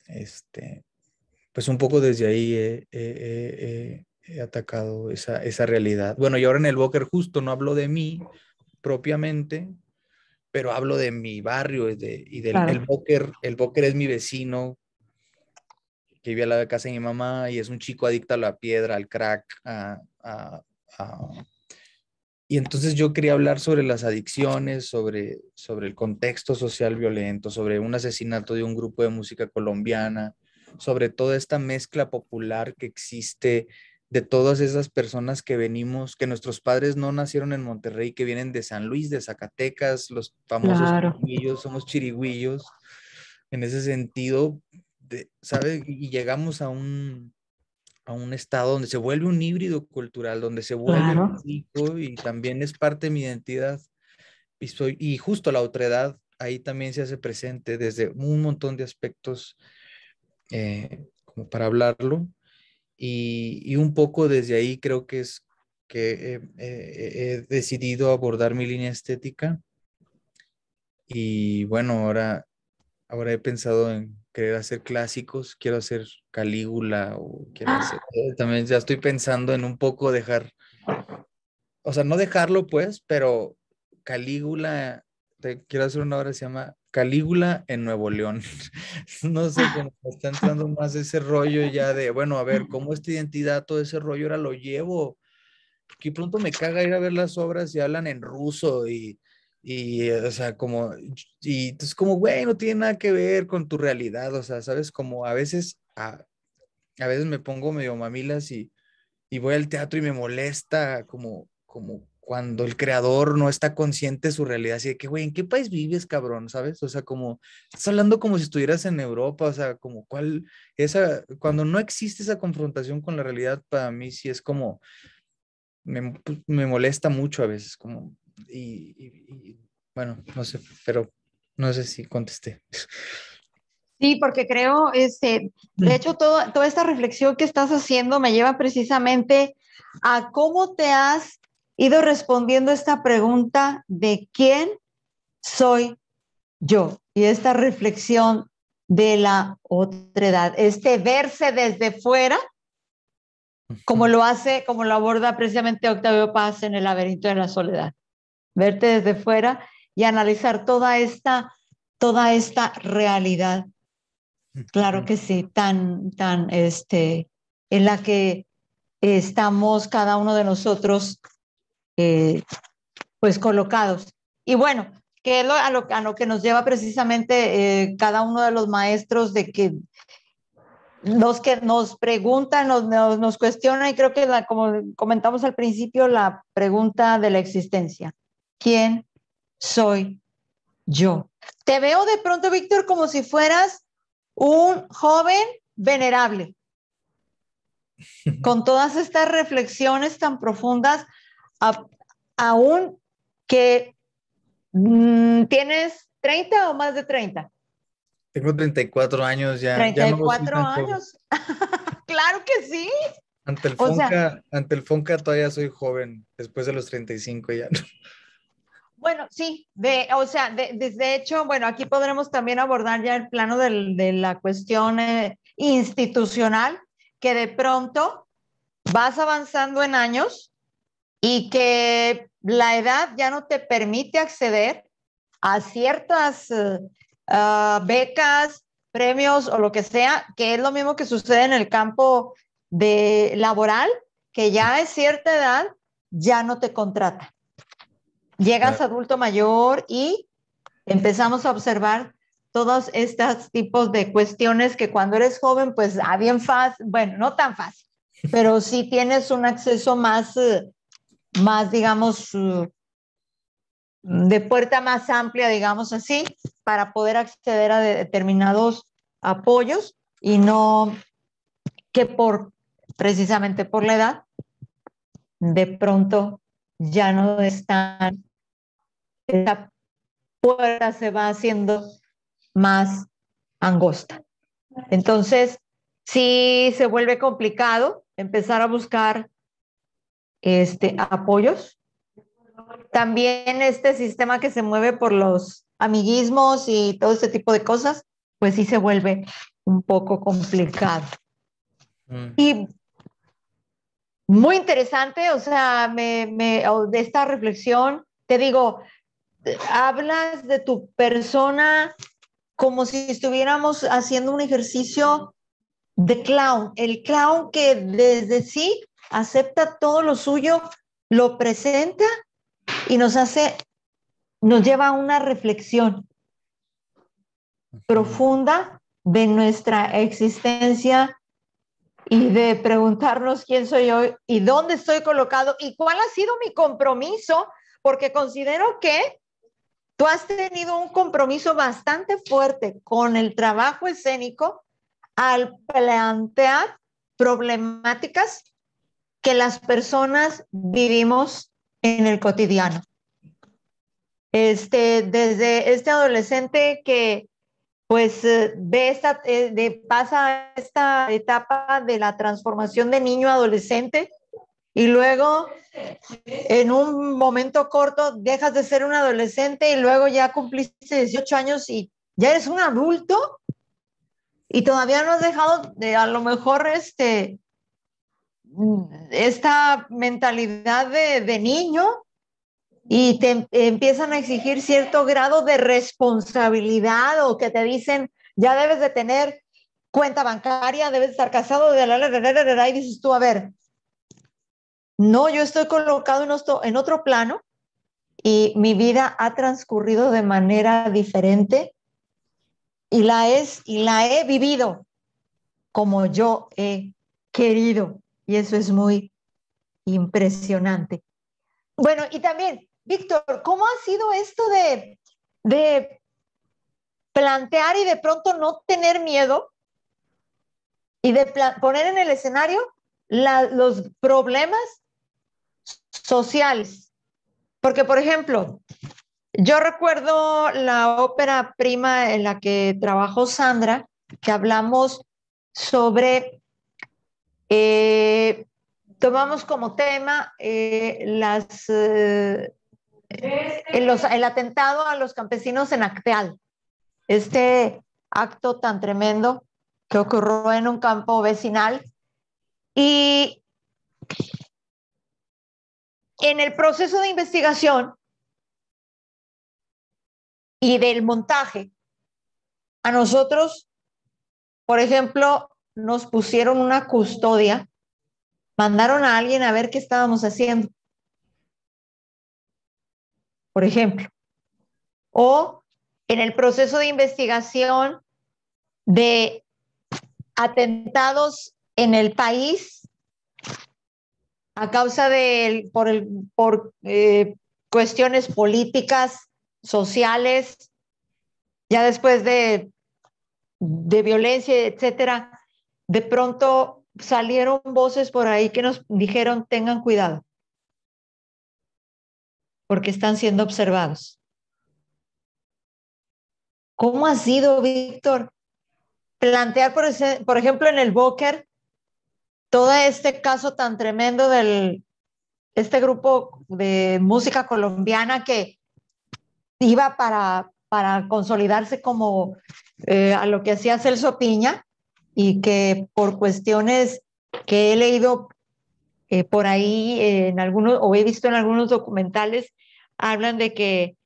este, pues un poco desde ahí he atacado esa realidad. Bueno, y ahora en el Bóker justo no hablo de mí propiamente, pero hablo de mi barrio y del Claro. El Bóker es mi vecino que vive a la casa de mi mamá y es un chico adicto a la piedra, al crack, a y entonces yo quería hablar sobre las adicciones, sobre el contexto social violento, sobre un asesinato de un grupo de música colombiana, sobre toda esta mezcla popular que existe de todas esas personas que venimos, que nuestros padres no nacieron en Monterrey, que vienen de San Luis, de Zacatecas, los famosos Claro, chirigüillos, somos chirigüillos, en ese sentido, ¿sabes? Y llegamos a un estado donde se vuelve un híbrido cultural, donde se vuelve claro. muy rico y también es parte de mi identidad. Y justo la otredad ahí también se hace presente desde un montón de aspectos como para hablarlo. Y un poco desde ahí creo que es que he decidido abordar mi línea estética. Y bueno, ahora he pensado en querer hacer clásicos, quiero hacer Calígula o quiero hacer, también ya estoy pensando en un poco dejar, o sea, no dejarlo pues, pero Calígula, quiero hacer una obra que se llama Calígula en Nuevo León. No sé, cómo me está entrando más ese rollo ya de, bueno, a ver, ¿cómo esta identidad, todo ese rollo ahora lo llevo? Que pronto me caga ir a ver las obras y hablan en ruso o sea, y entonces como, güey, no tiene nada que ver con tu realidad, o sea, sabes, como a veces me pongo medio mamilas y voy al teatro y me molesta como cuando el creador no está consciente de su realidad, así de que, güey, ¿en qué país vives, cabrón? ¿Sabes? O sea, como, estás hablando como si estuvieras en Europa, o sea, como cuando no existe esa confrontación con la realidad, para mí sí es como me molesta mucho a veces, como, bueno, no sé, pero no sé si contesté. Sí, porque creo, de hecho, toda esta reflexión que estás haciendo me lleva precisamente a cómo te has ido respondiendo esta pregunta de quién soy yo y esta reflexión de la otredad, este verse desde fuera, como lo aborda precisamente Octavio Paz en El laberinto de la soledad, verte desde fuera y analizar toda esta realidad. Claro que sí, en la que estamos cada uno de nosotros, eh, pues colocados. Y bueno, que es a lo que nos lleva precisamente cada uno de los maestros de que los que nos preguntan, nos cuestionan, y creo que como comentamos al principio, la pregunta de la existencia. ¿Quién soy yo? Te veo de pronto, Víctor, como si fueras un joven venerable, con todas estas reflexiones tan profundas, a, aún que tienes 30 o más de 30. Tengo 34 años ya, treinta ya y no soy cuatro tan joven. años. Claro que sí. O sea, Ante el Fonca todavía soy joven, después de los 35 ya no. bueno, sí, o sea, de hecho, bueno, aquí podremos también abordar ya el plano de la cuestión institucional, que de pronto vas avanzando en años y que la edad ya no te permite acceder a ciertas becas, premios o lo que sea, que es lo mismo que sucede en el campo de laboral, que ya a cierta edad ya no te contrata. Llegas Claro, adulto mayor y empezamos a observar todos estos tipos de cuestiones que cuando eres joven, pues bien fácil, bueno, no tan fácil, pero sí tienes un acceso más digamos, de puerta más amplia, digamos así, para poder acceder a determinados apoyos y no que precisamente por la edad, de pronto ya no están, esa puerta se va haciendo más angosta. Entonces, sí se vuelve complicado empezar a buscar apoyos. También este sistema que se mueve por los amiguismos y todo este tipo de cosas, pues sí se vuelve un poco complicado. mm, Y muy interesante, o sea, de esta reflexión, te digo, hablas de tu persona como si estuviéramos haciendo un ejercicio de clown, el clown que desde sí acepta todo lo suyo, lo presenta y nos lleva a una reflexión profunda de nuestra existencia y de preguntarnos quién soy yo y dónde estoy colocado y cuál ha sido mi compromiso, porque considero que tú has tenido un compromiso bastante fuerte con el trabajo escénico al plantear problemáticas que las personas vivimos en el cotidiano. Desde este adolescente que pues pasa esta etapa de la transformación de niño a adolescente y luego en un momento corto dejas de ser un adolescente y luego ya cumpliste 18 años y ya eres un adulto y todavía no has dejado de a lo mejor esta mentalidad de niño y te empiezan a exigir cierto grado de responsabilidad o que te dicen, ya debes de tener cuenta bancaria, debes estar casado, y dices tú, a ver, no, yo estoy colocado en otro plano y mi vida ha transcurrido de manera diferente y la he vivido como yo he querido. Y eso es muy impresionante. Bueno, y también, Víctor, ¿cómo ha sido esto de plantear y de pronto no tener miedo y de poner en el escenario los problemas sociales? Porque, por ejemplo, yo recuerdo la ópera prima en la que trabajó Sandra, que hablamos sobre, tomamos como tema el atentado a los campesinos en Acteal, este acto tan tremendo que ocurrió en un campo vecinal. Y en el proceso de investigación y del montaje, a nosotros, por ejemplo, nos pusieron una custodia, mandaron a alguien a ver qué estábamos haciendo, por ejemplo. O en el proceso de investigación de atentados en el país a causa por cuestiones políticas, sociales, ya después de violencia, etcétera, de pronto salieron voces por ahí que nos dijeron tengan cuidado porque están siendo observados. ¿Cómo ha sido, Víctor, plantear, por ejemplo, en el Bóker, todo este caso tan tremendo este grupo de música colombiana que iba para consolidarse como a lo que hacía Celso Piña y que por cuestiones que he leído por ahí en algunos, o he visto en algunos documentales, hablan de que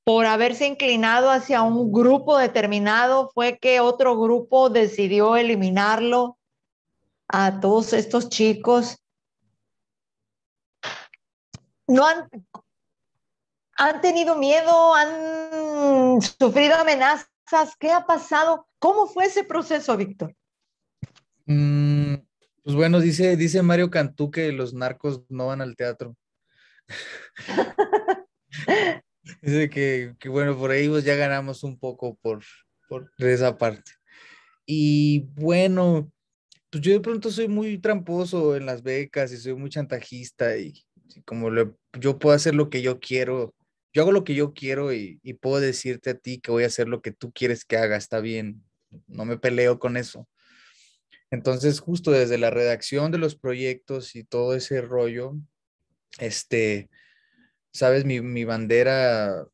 por haberse inclinado hacia un grupo determinado fue que otro grupo decidió eliminarlo a todos estos chicos. No han tenido miedo, han sufrido amenazas. ¿Qué ha pasado? ¿Cómo fue ese proceso, Víctor? Mm, pues bueno, dice Mario Cantú que los narcos no van al teatro. Dice que bueno, por ahí pues ya ganamos un poco por esa parte. Y bueno, pues yo de pronto soy muy tramposo en las becas y soy muy chantajista y como yo puedo hacer lo que yo quiero, yo hago lo que yo quiero y puedo decirte a ti que voy a hacer lo que tú quieres que haga, está bien, no me peleo con eso. Entonces, justo desde la redacción de los proyectos y todo ese rollo, este, sabes, mi bandera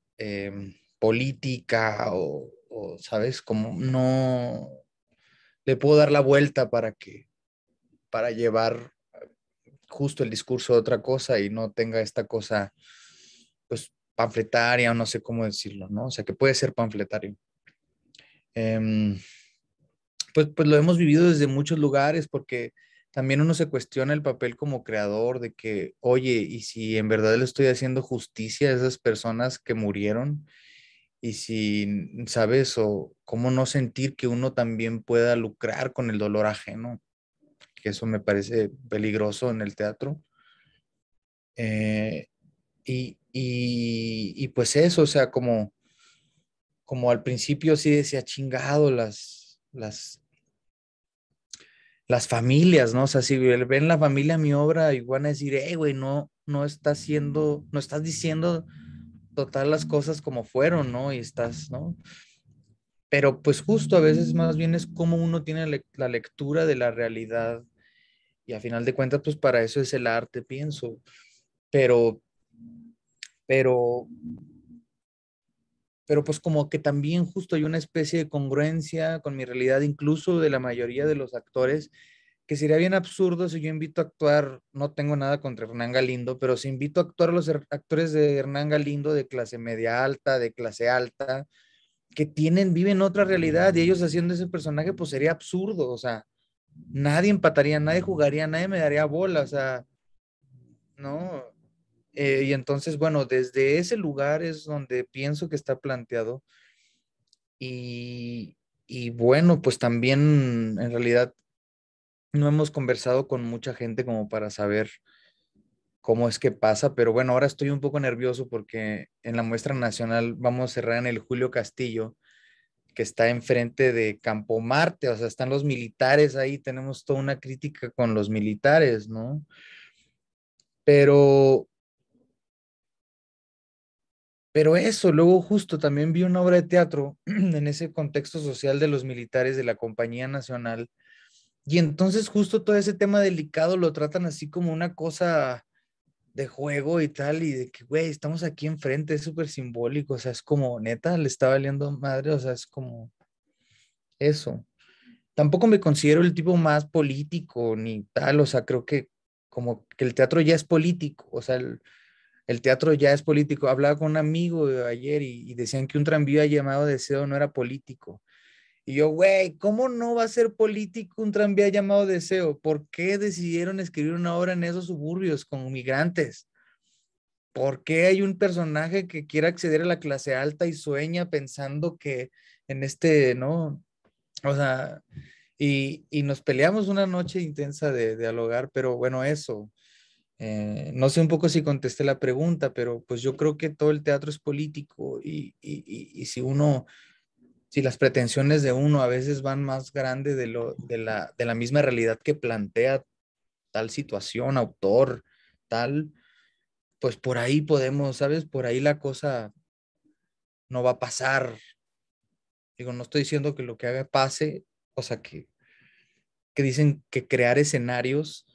política sabes, como no le puedo dar la vuelta para llevar justo el discurso de otra cosa y no tenga esta cosa, pues, panfletaria o no sé cómo decirlo, ¿no? O sea, que puede ser panfletario. Em, pues lo hemos vivido desde muchos lugares porque también uno se cuestiona el papel como creador de que, oye, y si en verdad le estoy haciendo justicia a esas personas que murieron y si, ¿sabes? O cómo no sentir que uno también pueda lucrar con el dolor ajeno. que eso me parece peligroso en el teatro. Eh, y pues eso, o sea, como al principio sí decía chingado las familias, ¿no? O sea, si ven la familia mi obra, y van a decir, güey, no estás haciendo, no estás diciendo total las cosas como fueron, ¿no? Y estás, ¿no? Pero pues justo a veces más bien es como uno tiene la lectura de la realidad y a final de cuentas, pues para eso es el arte, pienso. Pero, pero, pero pues como que también justo hay una especie de congruencia con mi realidad, incluso de la mayoría de los actores, que sería bien absurdo si yo invito a actuar, no tengo nada contra Hernán Galindo, pero si invito a actuar a los actores de Hernán Galindo de clase media alta, de clase alta, que viven otra realidad y ellos haciendo ese personaje, pues sería absurdo, o sea, nadie empataría, nadie jugaría, nadie me daría bola, o sea, no. Y entonces, bueno, desde ese lugar es donde pienso que está planteado y, y bueno, pues también en realidad no hemos conversado con mucha gente como para saber cómo es que pasa, pero bueno, ahora estoy un poco nervioso porque en la muestra nacional vamos a cerrar en el Julio Castillo, que está enfrente de Campo Marte, o sea, están los militares ahí, tenemos toda una crítica con los militares, ¿no? Pero, pero eso, luego justo también vi una obra de teatro en ese contexto social de los militares de la Compañía Nacional, y entonces justo todo ese tema delicado lo tratan así como una cosa de juego y tal, y de que, güey, estamos aquí enfrente, es súper simbólico, o sea, es como, neta, le está valiendo madre, o sea, es como eso. Tampoco me considero el tipo más político ni tal, o sea, creo que como que el teatro ya es político, o sea, el teatro ya es político. Hablaba con un amigo ayer y decían que un tranvía llamado Deseo no era político. Y yo, güey, ¿cómo no va a ser político un tranvía llamado Deseo? ¿Por qué decidieron escribir una obra en esos suburbios con migrantes? ¿Por qué hay un personaje que quiere acceder a la clase alta y sueña pensando que en este, ¿no? O sea, y nos peleamos una noche intensa de dialogar, pero bueno, eso. No sé un poco si contesté la pregunta, pero pues yo creo que todo el teatro es político y si las pretensiones de uno a veces van más grande de la misma realidad que plantea tal situación, autor, tal, pues por ahí podemos, ¿sabes? Por ahí la cosa no va a pasar. Digo, no estoy diciendo que lo que haga pase, o sea, que dicen que crear escenarios,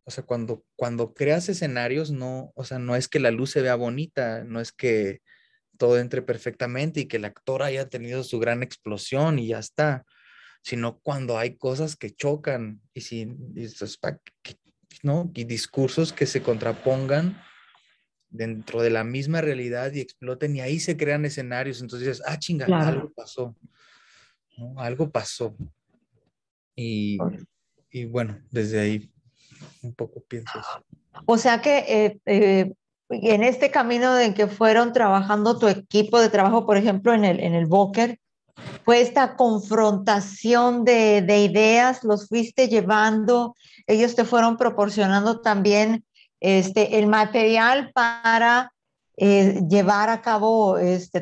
o sea, cuando creas escenarios, no, o sea, no es que la luz se vea bonita, no es que todo entre perfectamente y que el actor haya tenido su gran explosión y ya está, sino cuando hay cosas que chocan y eso es ¿no? Y discursos que se contrapongan dentro de la misma realidad y exploten y ahí se crean escenarios. Entonces dices, chinga, Claro. algo pasó, ¿no? Algo pasó. Y, y bueno, desde ahí un poco pienso eso. O sea que en este camino en que fueron trabajando tu equipo de trabajo, por ejemplo, en el Bóker, fue esta confrontación de ideas, los fuiste llevando, ellos te fueron proporcionando también el material para llevar a cabo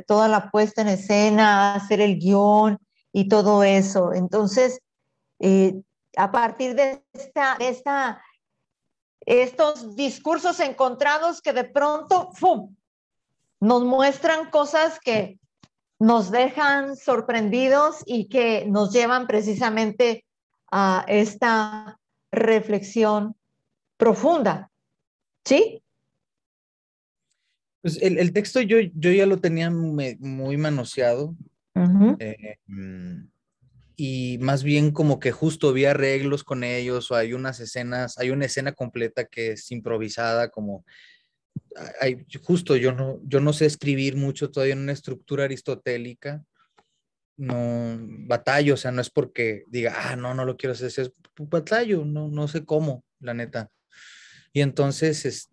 toda la puesta en escena, hacer el guión y todo eso. Entonces, eh, a partir de estos discursos encontrados que de pronto ¡fum!, nos muestran cosas que nos dejan sorprendidos y que nos llevan precisamente a esta reflexión profunda, ¿sí? Pues el texto yo ya lo tenía muy manoseado, Uh -huh. eh, mm, y más bien como que justo vi arreglos con ellos o hay unas escenas, hay una escena completa que es improvisada, como justo yo no sé escribir mucho todavía en una estructura aristotélica, no batallo, o sea, no es porque diga, no lo quiero hacer, es batallo, no sé cómo, la neta. Y entonces,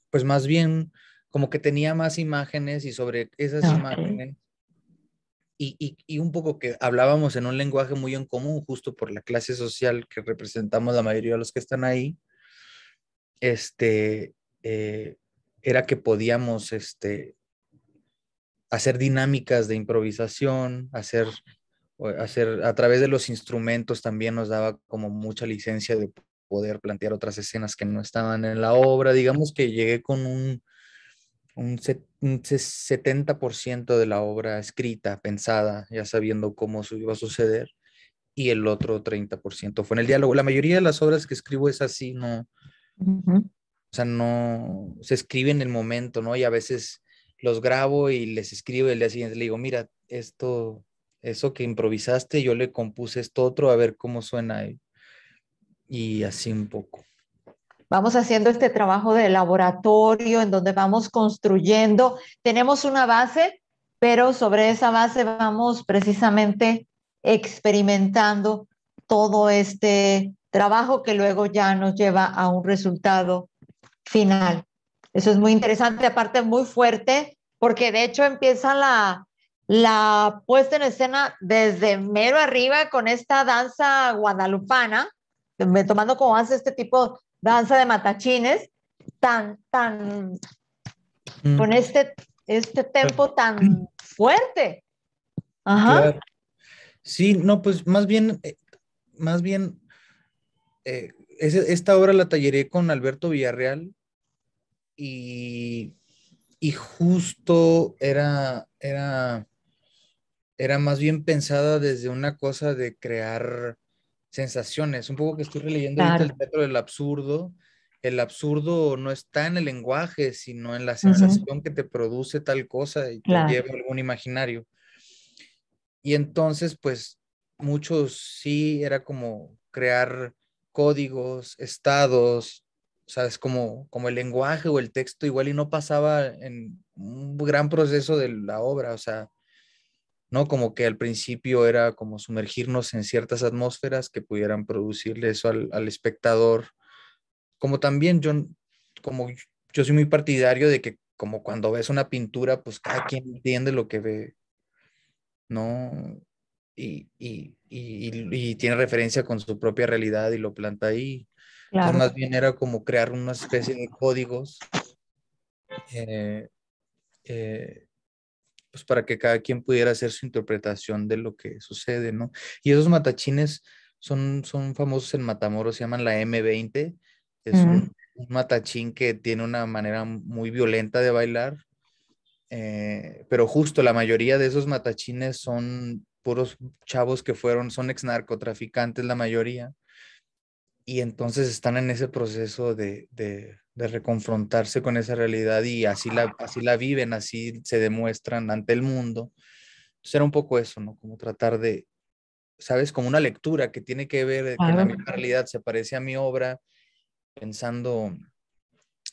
pues más bien como que tenía más imágenes y sobre esas Okay. imágenes y un poco que hablábamos en un lenguaje muy en común, justo por la clase social que representamos la mayoría de los que están ahí, este, eh, era que podíamos hacer dinámicas de improvisación, hacer a través de los instrumentos también nos daba como mucha licencia de poder plantear otras escenas que no estaban en la obra. Digamos que llegué con un 70% de la obra escrita, pensada, ya sabiendo cómo eso iba a suceder, y el otro 30% fue en el diálogo. La mayoría de las obras que escribo es así, no, Ujú. o sea, no se escribe en el momento, ¿no? Y a veces los grabo y les escribo y el día siguiente le digo, mira, eso que improvisaste, yo le compuse esto otro, a ver cómo suena y así un poco. Vamos haciendo este trabajo de laboratorio en donde vamos construyendo. Tenemos una base, pero sobre esa base vamos precisamente experimentando todo este trabajo que luego ya nos lleva a un resultado final. Eso es muy interesante, aparte muy fuerte, porque de hecho empieza la puesta en escena desde mero arriba con esta danza guadalupana, tomando como base este tipo danza de matachines, con Mm, este tempo tan fuerte. Ajá. claro. Sí, no, pues más bien, esta obra la talleré con Alberto Villarreal y, y justo era más bien pensada desde una cosa de crear sensaciones. Un poco que estoy releyendo ahorita Claro. el teatro del absurdo. El absurdo no está en el lenguaje, sino en la Ujú. sensación que te produce tal cosa y te Claro. lleva a algún imaginario. Y entonces, pues, muchos sí era como crear códigos, estados, sabes, como el lenguaje o el texto igual y no pasaba en un gran proceso de la obra, o sea, ¿no? Como que al principio era como sumergirnos en ciertas atmósferas que pudieran producirle eso al espectador. Como también como yo soy muy partidario de que como cuando ves una pintura, pues cada quien entiende lo que ve, ¿no? Y tiene referencia con su propia realidad y lo planta ahí. Entonces, Claro. más bien era como crear una especie de códigos, eh, eh, pues para que cada quien pudiera hacer su interpretación de lo que sucede, ¿no? Y esos matachines son famosos en Matamoros, se llaman la M20. Es Mm. un matachín que tiene una manera muy violenta de bailar, pero justo la mayoría de esos matachines son puros chavos que son ex narcotraficantes la mayoría, y entonces están en ese proceso de reconfrontarse con esa realidad y así la viven, así se demuestran ante el mundo. Entonces era un poco eso, ¿no? Como tratar de, ¿sabes? Como una lectura que tiene que ver, que en la Claro. misma realidad se parece a mi obra, pensando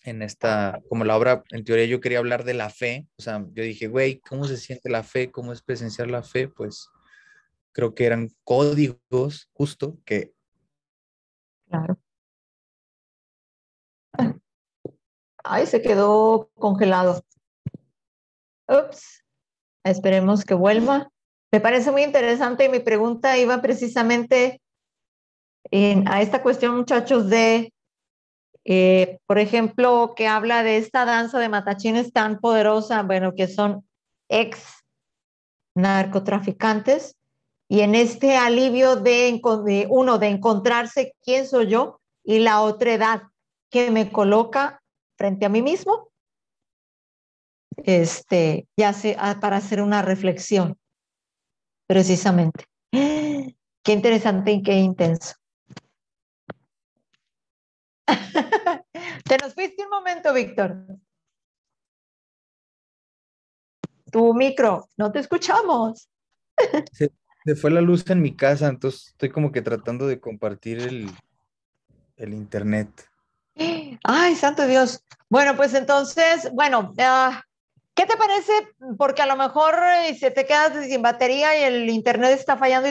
en esta, como la obra, en teoría yo quería hablar de la fe, o sea, yo dije, güey, ¿cómo se siente la fe? ¿Cómo es presenciar la fe? Pues creo que eran códigos justo que... Claro. Ay, se quedó congelado. Ups. Esperemos que vuelva. Me parece muy interesante y mi pregunta iba precisamente a esta cuestión, muchachos, por ejemplo, que habla de esta danza de matachines tan poderosa, bueno, que son ex narcotraficantes, y en este alivio de encontrarse quién soy yo y la otra edad que me coloca frente a mí mismo, para hacer una reflexión, precisamente. Qué interesante y qué intenso. Te nos fuiste un momento, Víctor. Tu micro, no te escuchamos. Se, se fue la luz en mi casa, entonces estoy como que tratando de compartir el internet. Ay, santo Dios. Bueno, pues entonces, bueno, ¿qué te parece? Porque a lo mejor se te quedas sin batería y el internet está fallando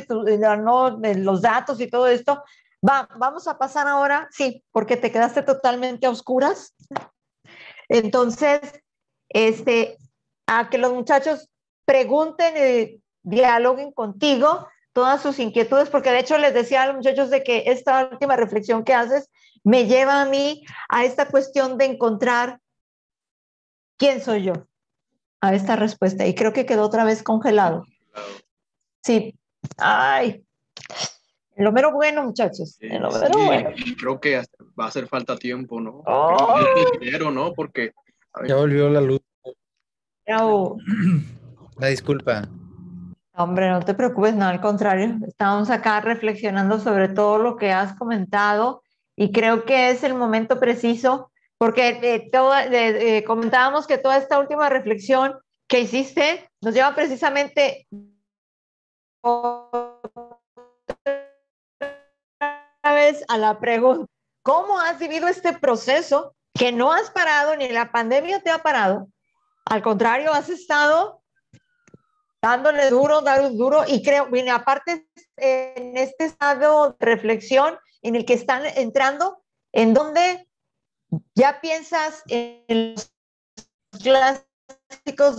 los datos y todo esto. Vamos a pasar ahora, sí, porque te quedaste totalmente a oscuras. Entonces, este, a que los muchachos pregunten dialoguen contigo todas sus inquietudes, porque de hecho les decía a los muchachos de que esta última reflexión que haces me lleva a mí a esta cuestión de encontrar quién soy yo, a esta respuesta. Y creo que quedó otra vez congelado. Sí. Ay, en lo mero bueno, muchachos. En lo mero bueno. Creo que va a hacer falta tiempo, ¿no? Oh. Dinero, ¿no? Porque... Ya volvió la luz. No. La disculpa. Hombre, no te preocupes, no, al contrario. Estábamos acá reflexionando sobre todo lo que has comentado y creo que es el momento preciso porque comentábamos que toda esta última reflexión que hiciste nos lleva precisamente vez a la pregunta, ¿cómo has vivido este proceso que no has parado ni la pandemia te ha parado? Al contrario, has estado dándole duro y creo, bien, aparte en este estado de reflexión en el que están entrando, en donde ya piensas en los clásicos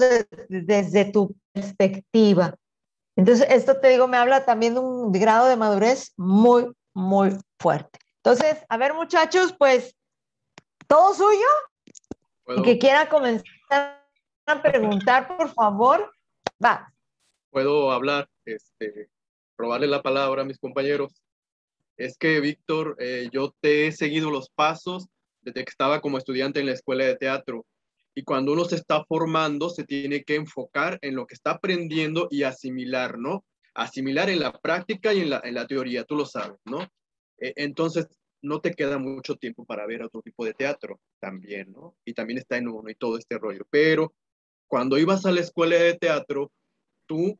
desde tu perspectiva. Entonces, esto te digo, me habla también de un grado de madurez muy, muy fuerte. Entonces, a ver, muchachos, pues, ¿todo suyo? El que quiera comenzar a preguntar, por favor, va. Puedo hablar, robarle la palabra a mis compañeros. Es que, Víctor, yo te he seguido los pasos desde que estaba como estudiante en la escuela de teatro. Y cuando uno se está formando, se tiene que enfocar en lo que está aprendiendo y asimilar, ¿no? Asimilar en la práctica y en la teoría, tú lo sabes, ¿no? Entonces, no te queda mucho tiempo para ver otro tipo de teatro también, ¿no? Y también está en uno y todo este rollo. Pero cuando ibas a la escuela de teatro, tú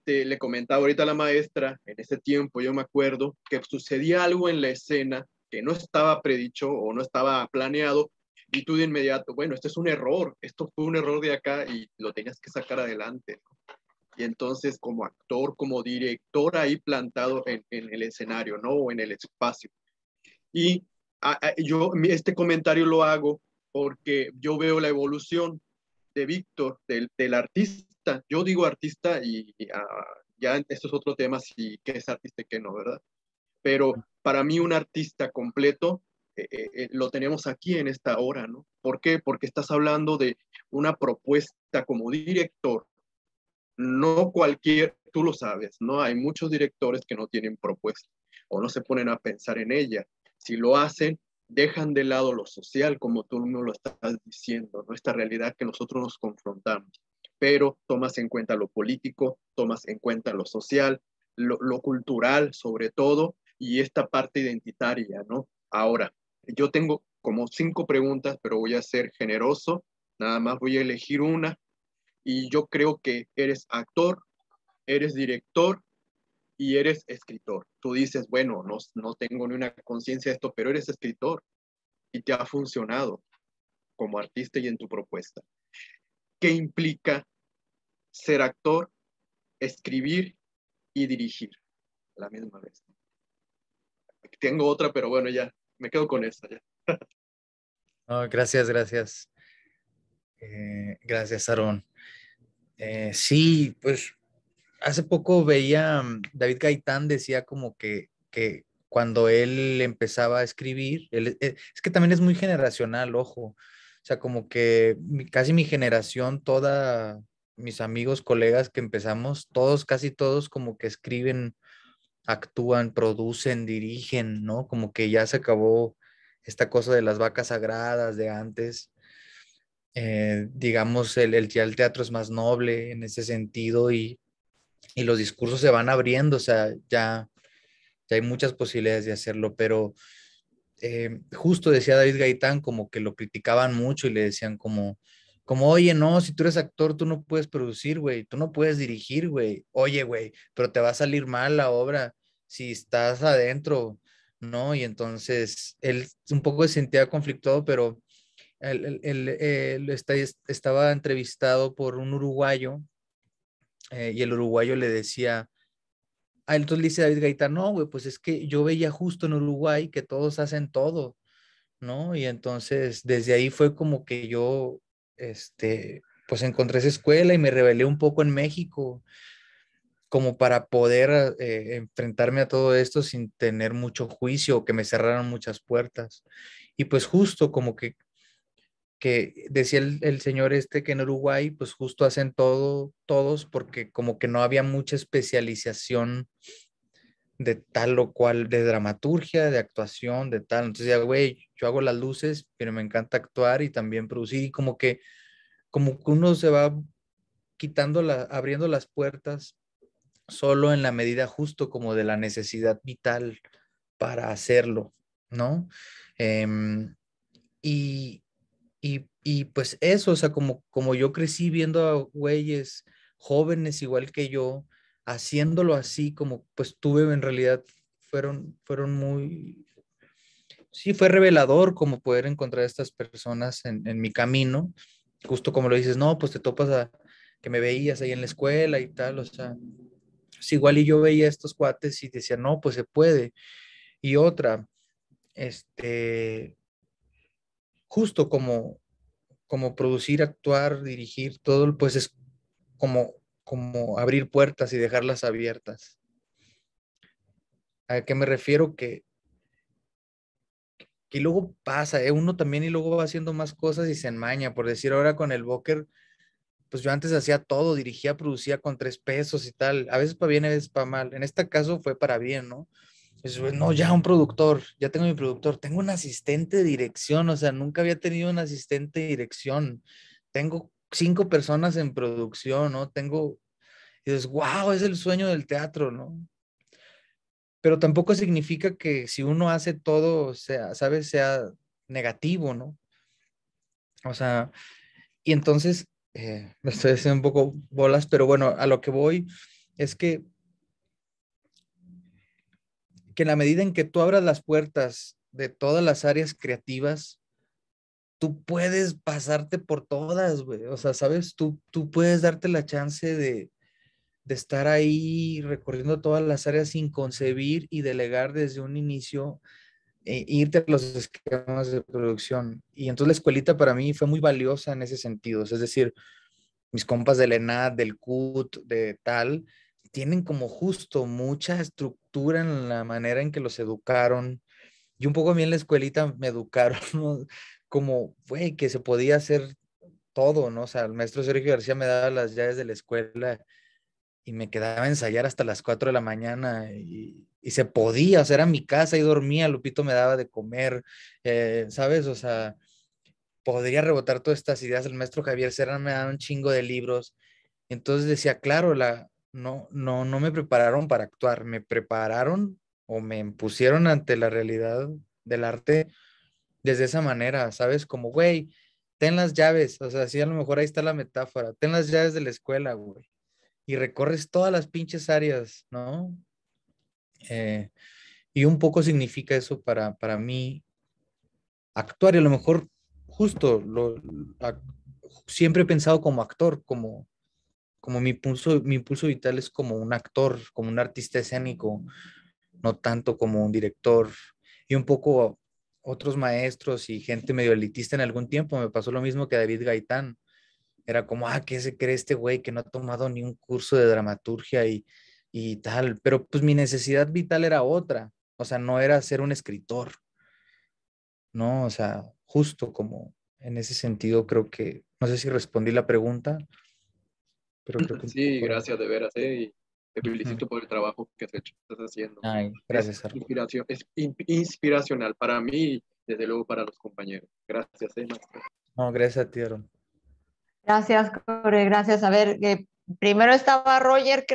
le comentaba ahorita a la maestra, en ese tiempo yo me acuerdo que sucedía algo en la escena que no estaba predicho o no estaba planeado y tú de inmediato, bueno, esto es un error, esto fue un error de acá y lo tenías que sacar adelante, ¿no? Y entonces como actor, como director ahí plantado en el escenario, ¿no? O en el espacio. Y yo este comentario lo hago porque yo veo la evolución de Víctor, del artista. Yo digo artista y ya esto es otro tema, si qué es artista y qué no, ¿verdad? Pero para mí un artista completo lo tenemos aquí en esta hora, ¿no? ¿Por qué? Porque estás hablando de una propuesta como director. No cualquier, tú lo sabes, ¿no? Hay muchos directores que no tienen propuesta o no se ponen a pensar en ella. Si lo hacen, dejan de lado lo social, como tú no lo estás diciendo, ¿no? Esta realidad que nosotros nos confrontamos. Pero tomas en cuenta lo político, tomas en cuenta lo social, lo cultural sobre todo, y esta parte identitaria, ¿no? Ahora, yo tengo como 5 preguntas, pero voy a ser generoso, nada más voy a elegir una, y yo creo que eres actor, eres director y eres escritor. Tú dices, bueno, no tengo ni una conciencia de esto, pero eres escritor y te ha funcionado como artista y en tu propuesta. ¿Qué implica ser actor, escribir y dirigir a la misma vez? Tengo otra, pero bueno, ya, me quedo con esta. Ya. Oh, gracias, gracias. Gracias, Aarón. Sí, pues hace poco veía, David Gaitán decía como que cuando él empezaba a escribir, es que también es muy generacional, ojo, o sea, como que casi mi generación, toda, mis amigos, colegas que empezamos, todos, casi todos como que escriben, actúan, producen, dirigen, ¿no? Como que ya se acabó esta cosa de las vacas sagradas de antes. Digamos, ya el teatro es más noble en ese sentido y los discursos se van abriendo, o sea, ya hay muchas posibilidades de hacerlo, pero justo decía David Gaitán como que lo criticaban mucho y le decían como, oye, no, si tú eres actor, tú no puedes producir, güey, tú no puedes dirigir, güey, oye, güey, pero te va a salir mal la obra si estás adentro, ¿no? Y entonces él un poco se sentía conflictuado, pero estaba entrevistado por un uruguayo y el uruguayo le decía, entonces le dice David Gaitán, no, güey, pues es que yo veía justo en Uruguay que todos hacen todo, ¿no? Y entonces desde ahí fue como que yo, pues encontré esa escuela y me rebelé un poco en México. como para poder enfrentarme a todo esto sin tener mucho juicio o que me cerraran muchas puertas. Y pues justo como que decía el señor este que en Uruguay pues justo hacen todo, todos porque como que no había mucha especialización de tal o cual, de dramaturgia, de actuación, de tal. Entonces ya, güey, yo hago las luces, pero me encanta actuar y también producir y como que uno se va quitando abriendo las puertas solo en la medida justo como de la necesidad vital para hacerlo, ¿no? Em, y, y pues eso, o sea, como yo crecí viendo a güeyes jóvenes igual que yo, haciéndolo así, como pues tuve en realidad, fueron muy, sí, fue revelador como poder encontrar a estas personas en mi camino, justo como lo dices, no, pues te topas a que me veías ahí en la escuela y tal, o sea, pues igual y yo veía a estos cuates y decía, no, pues se puede. Y otra, este, justo como producir, actuar, dirigir, todo, pues es como abrir puertas y dejarlas abiertas. ¿A qué me refiero? Que luego pasa, uno también y luego va haciendo más cosas y se enmaña. Por decir ahora con el Booker, pues yo antes hacía todo, dirigía, producía con 3 pesos y tal. A veces para bien, a veces para mal. En este caso fue para bien, ¿no? Pues, no, ya un productor, ya tengo mi productor, tengo un asistente de dirección, o sea, nunca había tenido un asistente de dirección. Tengo 5 personas en producción, ¿no? Y dices, wow, es el sueño del teatro, ¿no? Pero tampoco significa que si uno hace todo, sea, ¿sabes? Sea negativo, ¿no? O sea, y entonces, me estoy haciendo un poco bolas, pero bueno, a lo que voy es que en la medida en que tú abras las puertas de todas las áreas creativas, tú puedes pasarte por todas, güey. O sea, ¿sabes? Tú puedes darte la chance de estar ahí recorriendo todas las áreas sin concebir y delegar desde un inicio, irte a los esquemas de producción. Y entonces la escuelita para mí fue muy valiosa en ese sentido. Es decir, mis compas del ENAD, del CUT, de tal, tienen como justo mucha estructura en la manera en que los educaron. Y un poco a mí en la escuelita me educaron, ¿no? Como, güey, que se podía hacer todo, ¿no? O sea, el maestro Sergio García me daba las llaves de la escuela y me quedaba a ensayar hasta las 4 de la mañana y se podía, o sea, era mi casa y dormía, Lupito me daba de comer, ¿sabes? O sea, podría rebotar todas estas ideas. El maestro Javier Serra me daba un chingo de libros. Entonces decía, claro, no me prepararon para actuar, me prepararon o me pusieron ante la realidad del arte desde esa manera, ¿sabes? Como, güey, ten las llaves, o sea, sí, a lo mejor ahí está la metáfora, ten las llaves de la escuela, güey, y recorres todas las pinches áreas, ¿no? Eh, y un poco significa eso para mí actuar, y a lo mejor justo, a- siempre he pensado como actor, como mi impulso vital es como un actor, como un artista escénico, no tanto como un director. Y un poco otros maestros y gente medio elitista en algún tiempo, me pasó lo mismo que a David Gaitán. Era como, ¿qué se cree este güey que no ha tomado ni un curso de dramaturgia y tal? Pero pues mi necesidad vital era otra, o sea, no era ser un escritor, ¿no? O sea, justo como en ese sentido creo que, no sé si respondí la pregunta, pero creo que un poco Sí, por ahí. gracias de veras, y te Ujú. felicito por el trabajo que estás haciendo. Ay, Es gracias, Arturo. inspiracional para mí y desde luego para los compañeros. Gracias, maestro. No, gracias a ti, Aaron. Gracias, Core, gracias. A ver, primero estaba Roger,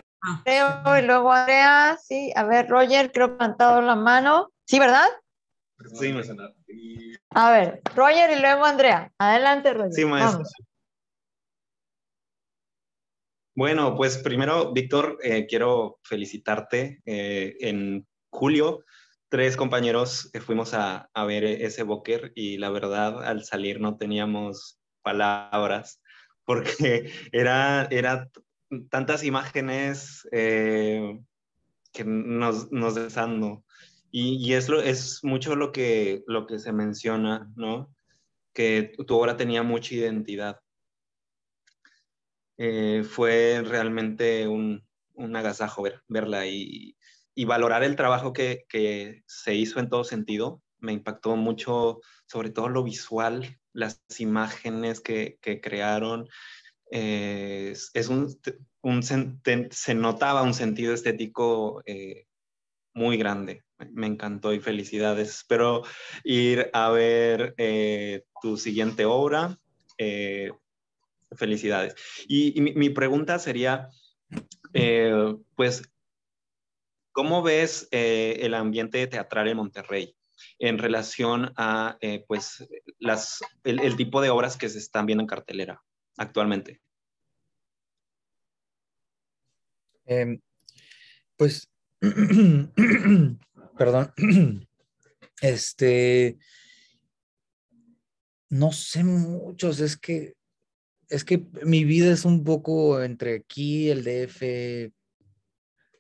creo, y luego Andrea. Sí, a ver, Roger, creo que ha levantado la mano. Sí, ¿verdad? Sí, maestra. A ver, Roger y luego Andrea. Adelante, Roger. Sí, maestra. Vamos. Bueno, pues primero, Víctor, quiero felicitarte. En julio, 3 compañeros fuimos a ver ese Booker y la verdad, al salir no teníamos palabras porque era tantas imágenes que nos desando. Y es mucho lo que se menciona, ¿no? Que tu obra tenía mucha identidad. Fue realmente un agasajo verla y valorar el trabajo que se hizo en todo sentido. Me impactó mucho, sobre todo lo visual, las imágenes que crearon. Se notaba un sentido estético muy grande. Me encantó y felicidades. Espero ir a ver tu siguiente obra. Felicidades. Y mi pregunta sería, pues, ¿cómo ves el ambiente teatral en Monterrey en relación a pues, el tipo de obras que se están viendo en cartelera actualmente? Pues, perdón, no sé muchos, es que mi vida es un poco entre aquí, el DF,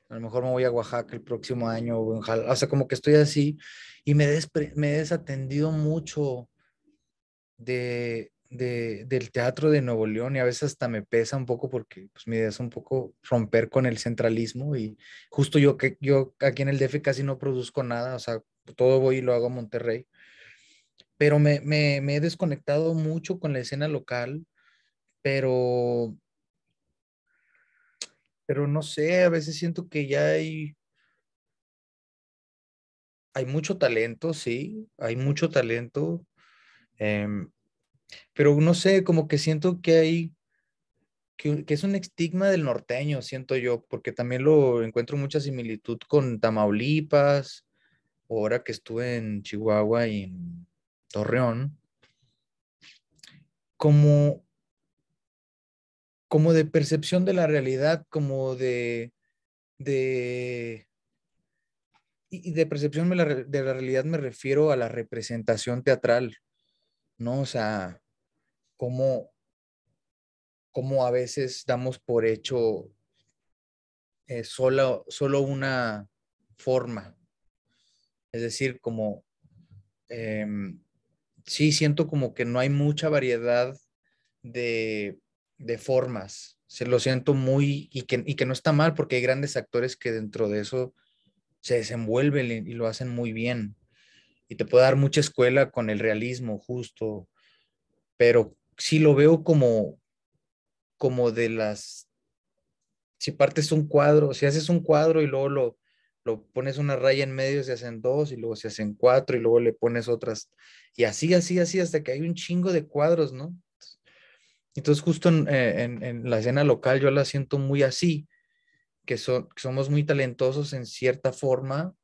a lo mejor me voy a Oaxaca el próximo año, o sea, como que estoy así, y me he desatendido mucho del teatro de Nuevo León, y a veces hasta me pesa un poco porque pues, mi idea es un poco romper con el centralismo, y justo yo aquí en el DF casi no produzco nada, o sea, todo voy y lo hago a Monterrey, pero me he desconectado mucho con la escena local, pero, pero no sé, a veces siento que ya hay mucho talento, sí, hay mucho talento, em, pero no sé, como que siento que que es un estigma del norteño, siento yo, porque también lo encuentro mucha similitud con Tamaulipas, ahora que estuve en Chihuahua y en Torreón, como, como de percepción de la realidad, como de, y de percepción de la realidad me refiero a la representación teatral, ¿no? O sea, cómo, cómo a veces damos por hecho solo una forma, es decir, como em, sí siento como que no hay mucha variedad de, de formas. Se lo siento muy, y que no está mal porque hay grandes actores que dentro de eso se desenvuelven y lo hacen muy bien. Y te puede dar mucha escuela con el realismo justo, pero sí lo veo como de si partes un cuadro, si haces un cuadro y luego lo pones una raya en medio, se hacen dos y luego se hacen cuatro y luego le pones otras. Y así, hasta que hay un chingo de cuadros, ¿no? Entonces justo en la escena local yo la siento muy así, que somos muy talentosos en cierta forma,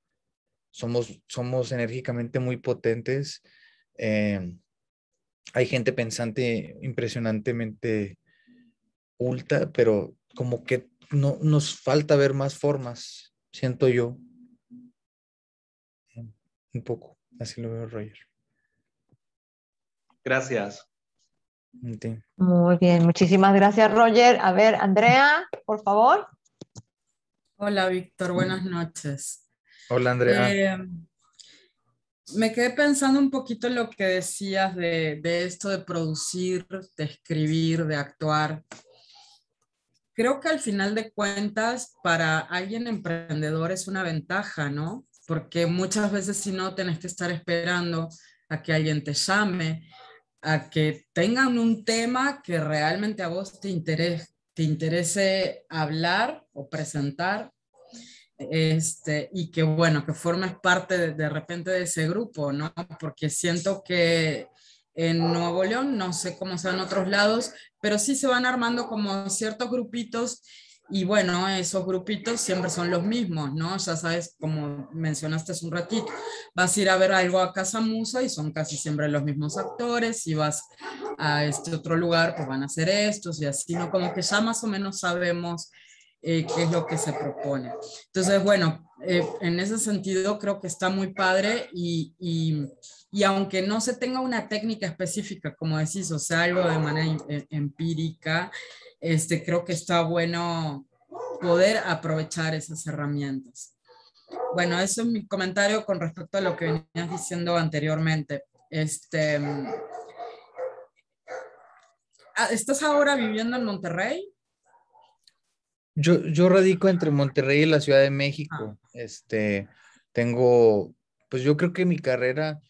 somos enérgicamente muy potentes. eh, Hay gente pensante impresionantemente ultra, pero como que no nos falta ver más formas, siento yo, un poco, así lo veo, Roger. Gracias. Sí. Muy bien, muchísimas gracias, Roger. A ver, Andrea, por favor. Hola, Víctor, buenas noches. Hola, Andrea. Me quedé pensando un poquito en lo que decías de esto de producir, de escribir, de actuar. Creo que al final de cuentas, para alguien emprendedor es una ventaja, ¿no? Porque muchas veces si no, tenés que estar esperando a que alguien te llame, a que tengan un tema que realmente a vos te interese hablar o presentar, y que bueno, que formes parte de repente de ese grupo, ¿no? Porque siento que en Nuevo León, no sé cómo sea en otros lados, pero sí se van armando como ciertos grupitos y bueno, esos grupitos siempre son los mismos, ¿no? Ya sabes, como mencionaste hace un ratito, vas a ir a ver algo a Casa Musa y son casi siempre los mismos actores, y vas a este otro lugar, pues van a ser estos y así, ¿no? Como que ya más o menos sabemos qué es lo que se propone. Entonces, bueno, en ese sentido creo que está muy padre y aunque no se tenga una técnica específica, como decís, o sea, algo de manera empírica, creo que está bueno poder aprovechar esas herramientas. Bueno, eso es mi comentario con respecto a lo que venías diciendo anteriormente. ¿Estás ahora viviendo en Monterrey? Yo radico entre Monterrey y la Ciudad de Ah, México. Tengo, pues yo creo que mi carrera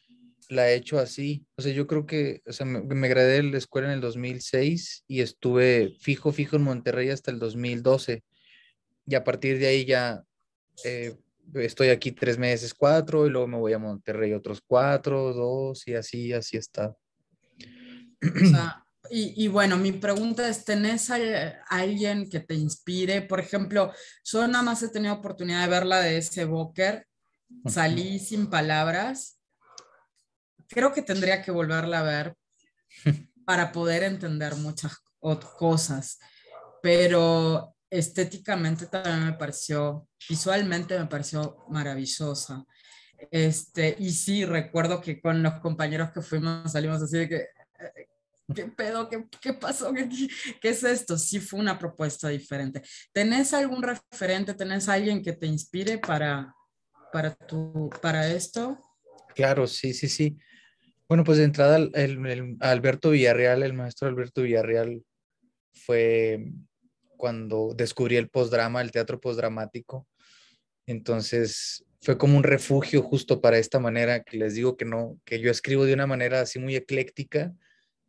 la he hecho así. O sea, yo creo que, o sea, me gradué de la escuela en el 2006 y estuve fijo en Monterrey hasta el 2012. Y a partir de ahí ya eh, estoy aquí 3 meses, 4, y luego me voy a Monterrey otros 4, 2, y así está. o sea, y bueno, mi pregunta es, ¿tenés alguien que te inspire? Por ejemplo, yo nada más he tenido oportunidad de verla de ese Booker, salí sin palabras. Creo que tendría que volverla a ver para poder entender muchas cosas, pero estéticamente también me pareció, visualmente me pareció maravillosa. Y sí, recuerdo que con los compañeros que fuimos salimos así de que, ¿qué pedo? ¿Qué pasó? ¿Qué es esto? Sí fue una propuesta diferente. ¿Tenés algún referente? ¿Tenés alguien que te inspire para esto? Claro, sí. Bueno, pues de entrada el Alberto Villarreal, el maestro Alberto Villarreal, fue cuando descubrí el postdrama, el teatro postdramático. Entonces fue como un refugio justo para esta manera que les digo que no, que yo escribo de una manera así muy ecléctica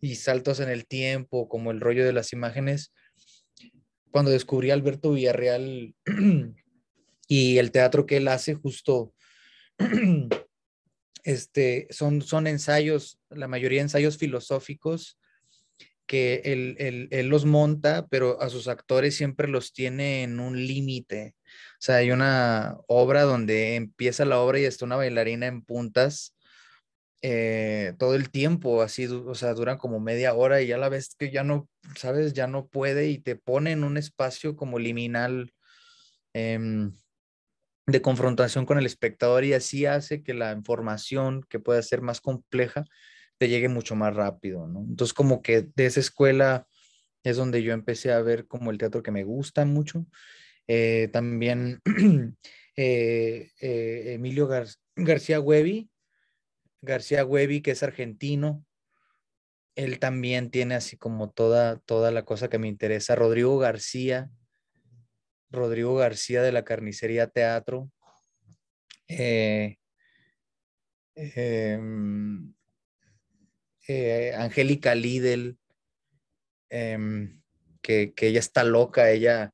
y saltos en el tiempo, como el rollo de las imágenes. Cuando descubrí a Alberto Villarreal y el teatro que él hace, justo son ensayos, la mayoría ensayos filosóficos que él los monta, pero a sus actores siempre los tiene en un límite. O sea, hay una obra donde empieza la obra y está una bailarina en puntas todo el tiempo, así, o sea, duran como media hora y ya la ves que ya no, sabes, ya no puede y te pone en un espacio como liminal em, de confrontación con el espectador y así hace que la información que pueda ser más compleja te llegue mucho más rápido, ¿no? Entonces, como que de esa escuela es donde yo empecé a ver como el teatro que me gusta mucho. También Emilio García Huevi, que es argentino, él también tiene así como toda la cosa que me interesa. Rodrigo García de la Carnicería Teatro. Eh, em, Angélica Lidl, que ella está loca, ella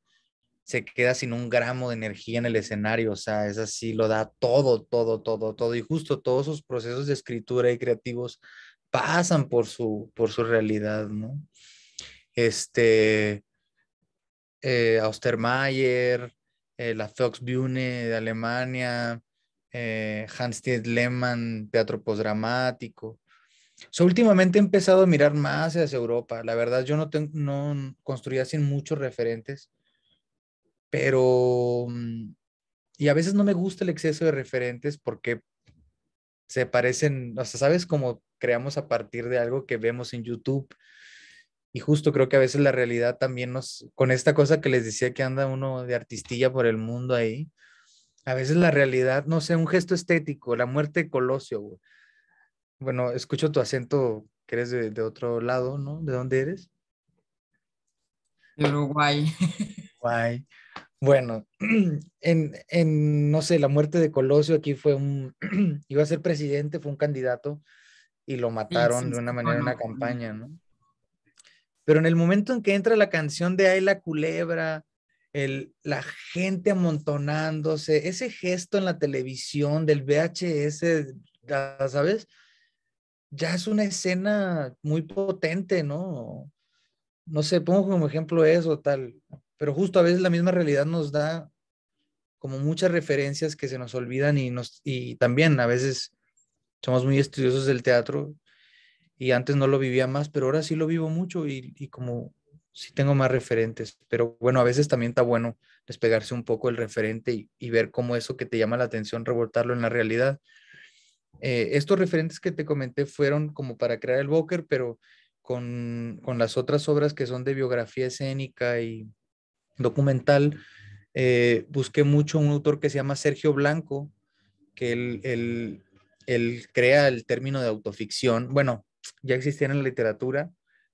se queda sin un gramo de energía en el escenario, o sea, es así, lo da todo, y justo todos esos procesos de escritura y creativos pasan por su realidad, ¿no? Este, Austermayer, la Volksbühne de Alemania, Hans-Thiet Lehmann, teatro postdramático. So, últimamente he empezado a mirar más hacia Europa. La verdad, yo no construía sin muchos referentes, pero y a veces no me gusta el exceso de referentes porque se parecen, o sea, ¿sabes? Como creamos a partir de algo que vemos en YouTube. Y justo creo que a veces la realidad también con esta cosa que les decía que anda uno de artistilla por el mundo ahí, a veces la realidad, no sé, un gesto estético, la muerte de Colosio, güey. Bueno, escucho tu acento que eres de otro lado, ¿no? ¿De dónde eres? De Uruguay. Guay. Bueno, no sé, la muerte de Colosio aquí iba a ser presidente, fue un candidato y lo Sí, mataron sí, de una sí, manera en una conozco. campaña, ¿no? Pero en el momento en que entra la canción de Ay la Culebra, la gente amontonándose, ese gesto en la televisión del VHS, ya ¿sabes? Ya es una escena muy potente, ¿no? No sé, pongo como ejemplo eso, tal, pero justo a veces la misma realidad nos da como muchas referencias que se nos olvidan y también a veces somos muy estudiosos del teatro y antes no lo vivía más, pero ahora sí lo vivo mucho y como sí tengo más referentes, pero bueno, a veces también está bueno despegarse un poco del referente y ver cómo eso que te llama la atención, rebotarlo en la realidad. Estos referentes que te comenté fueron como para crear el Booker, pero con las otras obras que son de biografía escénica y documental, busqué mucho un autor que se llama Sergio Blanco, que él crea el término de autoficción. Bueno, ya existía en la literatura,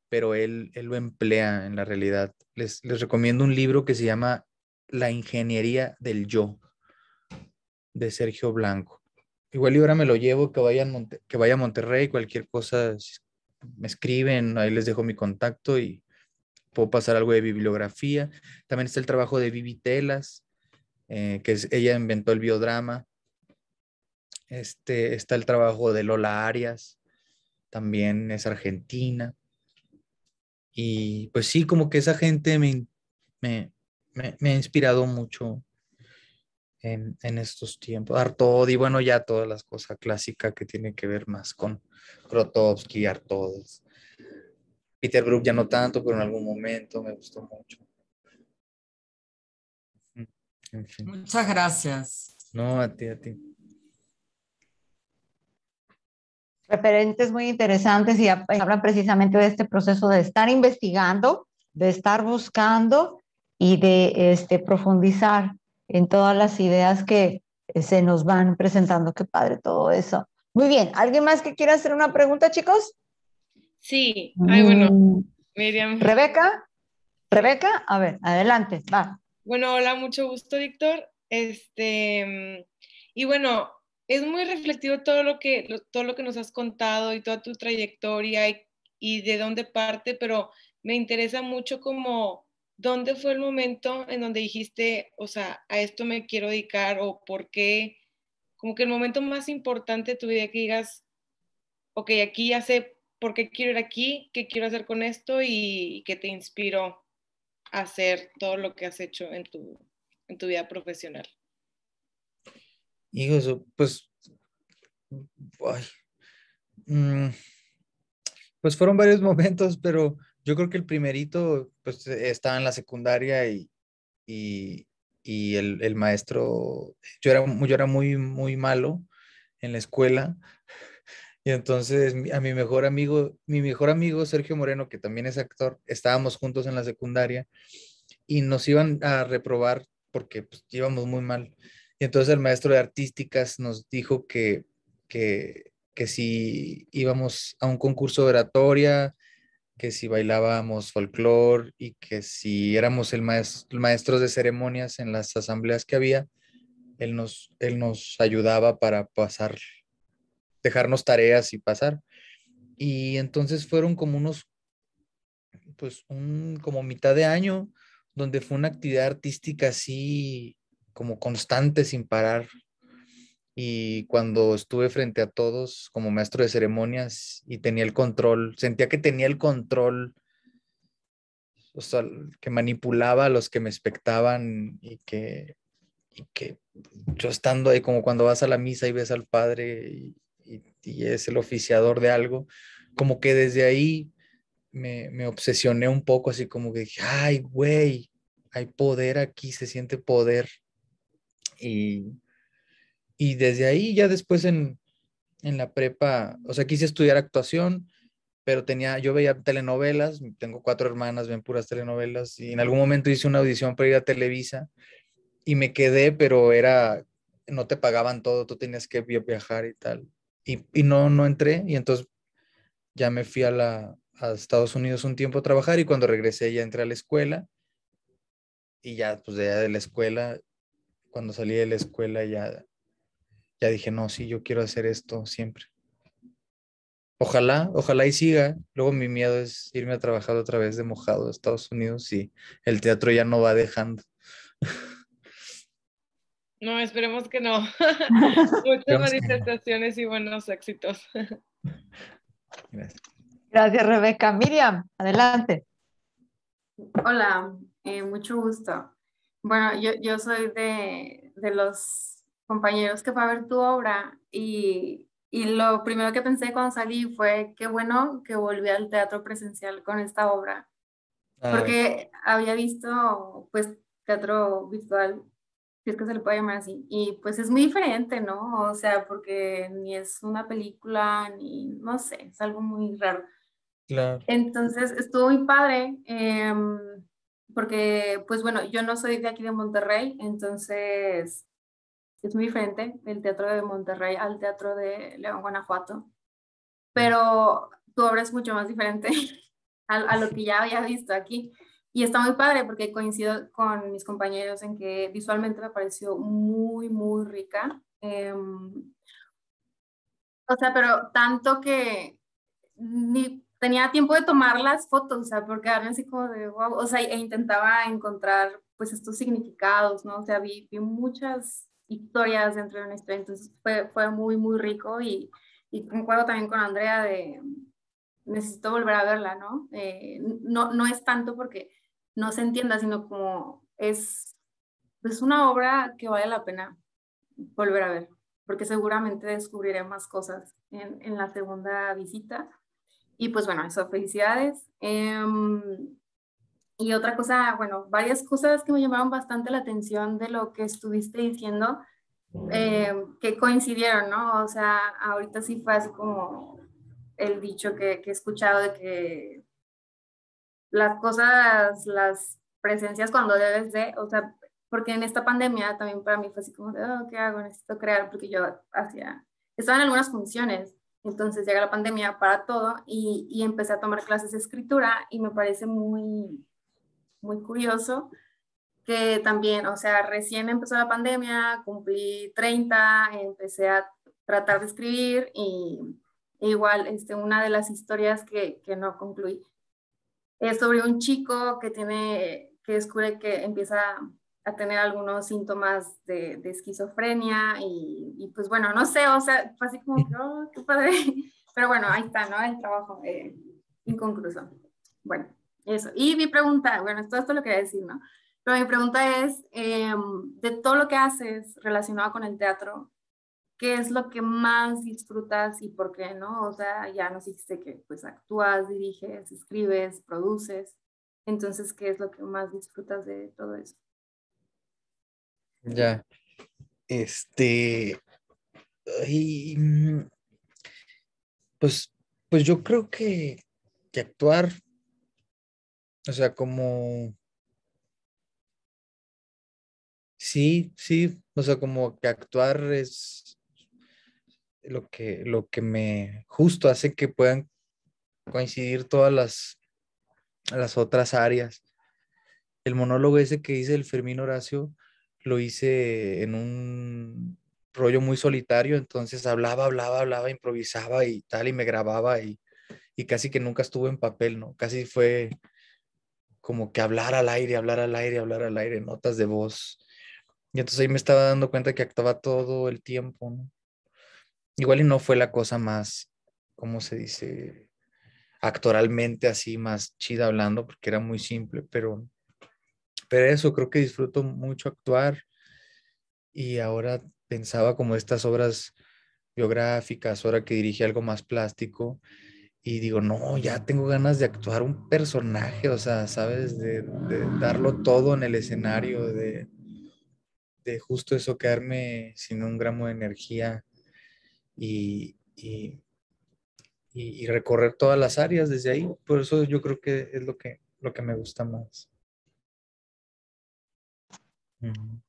pero él lo emplea en la realidad. Les recomiendo un libro que se llama La ingeniería del yo, de Sergio Blanco. Igual y ahora me lo llevo, que vaya a Monterrey, cualquier cosa, me escriben, ahí les dejo mi contacto y puedo pasar algo de bibliografía. También está el trabajo de Vivi Telas, ella inventó el biodrama. Está el trabajo de Lola Arias, también es argentina. Y pues sí, como que esa gente me ha inspirado mucho en estos tiempos. Artaud y bueno, ya todas las cosas clásicas que tienen que ver más con Grotowski, Artaud. Peter Brook ya no tanto, pero en algún momento me gustó mucho. En fin. Muchas gracias. No, a ti, a ti. Referentes muy interesantes y hablan precisamente de este proceso de estar investigando, de estar buscando y de profundizar en todas las ideas que se nos van presentando. Qué padre todo eso. Muy bien, ¿alguien más que quiera hacer una pregunta, chicos? Sí, ay, bueno, Miriam. Rebeca, a ver, adelante, va. Bueno, hola, mucho gusto, Víctor. Y bueno, es muy reflectivo todo lo que nos has contado y toda tu trayectoria y de dónde parte, pero me interesa mucho como dónde fue el momento en donde dijiste, o sea, a esto me quiero dedicar o por qué, como que el momento más importante de tu vida que digas, ok, aquí ya sé por qué quiero ir aquí, qué quiero hacer con esto y qué te inspiró a hacer todo lo que has hecho en tu vida profesional. Hijo, pues, ay, pues fueron varios momentos, pero yo creo que el primerito, pues estaba en la secundaria y, y el maestro, yo era muy, muy malo en la escuela. Y entonces a mi mejor amigo Sergio Moreno, que también es actor, estábamos juntos en la secundaria y nos iban a reprobar porque pues, íbamos muy mal. Y entonces el maestro de artísticas nos dijo que si íbamos a un concurso de oratoria, que si bailábamos folclore y que si éramos maestros de ceremonias en las asambleas que había, él nos ayudaba para pasar, dejarnos tareas y pasar. Y entonces fueron como pues como mitad de año, donde fue una actividad artística así como constante, sin parar. Y cuando estuve frente a todos como maestro de ceremonias y tenía el control, sentía que tenía el control, o sea, que manipulaba a los que me espectaban y que yo estando ahí como cuando vas a la misa y ves al padre y es el oficiador de algo, como que desde ahí me obsesioné un poco, así como que dije, ay, güey, hay poder aquí, se siente poder. Y, y desde ahí, ya después en la prepa, o sea, quise estudiar actuación, pero yo veía telenovelas, tengo 4 hermanas, ven puras telenovelas, y en algún momento hice una audición para ir a Televisa y me quedé, pero no te pagaban todo, tú tenías que viajar y tal. Y no entré, y entonces ya me fui a Estados Unidos un tiempo a trabajar y cuando regresé ya entré a la escuela y ya pues de la escuela, cuando salí de la escuela ya dije, no, sí, yo quiero hacer esto siempre. Ojalá y siga. Luego mi miedo es irme a trabajar otra vez de mojado a Estados Unidos y el teatro ya no va dejando. No, esperemos que no. Muchas manifestaciones y buenos éxitos. Gracias. Gracias, Rebeca. Miriam, adelante. Hola, mucho gusto. Bueno, yo soy de los compañeros que fue a ver tu obra y lo primero que pensé cuando salí fue qué bueno que volví al teatro presencial con esta obra, porque había visto pues teatro virtual, si es que se le puede llamar así, y pues es muy diferente, ¿no? O sea, porque ni es una película, ni no sé, es algo muy raro. Claro. Entonces estuvo muy padre, porque pues bueno, yo no soy de aquí de Monterrey, entonces es muy diferente el teatro de Monterrey al teatro de León, Guanajuato, pero tu obra es mucho más diferente a lo que ya había visto aquí. Y está muy padre porque coincido con mis compañeros en que visualmente me pareció muy, muy rica. O sea, pero tanto que ni tenía tiempo de tomar las fotos, o sea, porque quedarme así como de wow, o sea, e intentaba encontrar pues estos significados, ¿no? O sea, vi muchas historias dentro de una historia, entonces fue muy, muy rico y concuerdo también con Andrea de necesito volver a verla, ¿no? No es tanto porque no se entienda, sino como es una obra que vale la pena volver a ver, porque seguramente descubriré más cosas en la segunda visita. Y pues bueno, eso, felicidades. Y otra cosa, bueno, varias cosas que me llamaron bastante la atención de lo que estuviste diciendo, que coincidieron, ¿no? O sea, ahorita sí fue así como el dicho que he escuchado de que las cosas, las presencias cuando debes de, o sea, porque en esta pandemia también para mí fue así como de, oh, ¿qué hago? Necesito crear, porque yo estaba en algunas funciones, entonces llega la pandemia para todo y empecé a tomar clases de escritura y me parece muy, muy curioso que también, o sea, recién empezó la pandemia, cumplí 30, empecé a tratar de escribir y igual una de las historias que no concluí es sobre un chico que descubre que empieza a tener algunos síntomas de esquizofrenia y pues bueno, no sé, o sea, fue así como que, oh, qué padre. Pero bueno, ahí está, ¿no? El trabajo inconcluso. Bueno, eso. Y mi pregunta, bueno, todo esto lo quería decir, ¿no? Pero mi pregunta es, de todo lo que haces relacionado con el teatro, ¿qué es lo que más disfrutas y por qué, no? O sea, ya nos dijiste que pues actúas, diriges, escribes, produces. Entonces, ¿qué es lo que más disfrutas de todo eso? Ya, este, ay, pues, pues yo creo que actuar, o sea, como, sí, sí, o sea, como que actuar es lo que me justo hace que puedan coincidir todas las otras áreas. El monólogo ese que hice el Fermín Horacio, lo hice en un rollo muy solitario, entonces hablaba, improvisaba y tal, y me grababa y casi que nunca estuvo en papel, ¿no? Casi fue como que hablar al aire, notas de voz. Y entonces ahí me estaba dando cuenta que actuaba todo el tiempo, ¿no? Igual y no fue la cosa más, ¿cómo se dice? Actoralmente así, más chida hablando, porque era muy simple, pero eso, creo que disfruto mucho actuar y ahora pensaba como estas obras biográficas, ahora que dirige algo más plástico y digo, no, ya tengo ganas de actuar un personaje, o sea, ¿sabes? De darlo todo en el escenario, de justo eso, quedarme sin un gramo de energía y recorrer todas las áreas desde ahí. Por eso yo creo que es lo que me gusta más. Ujú.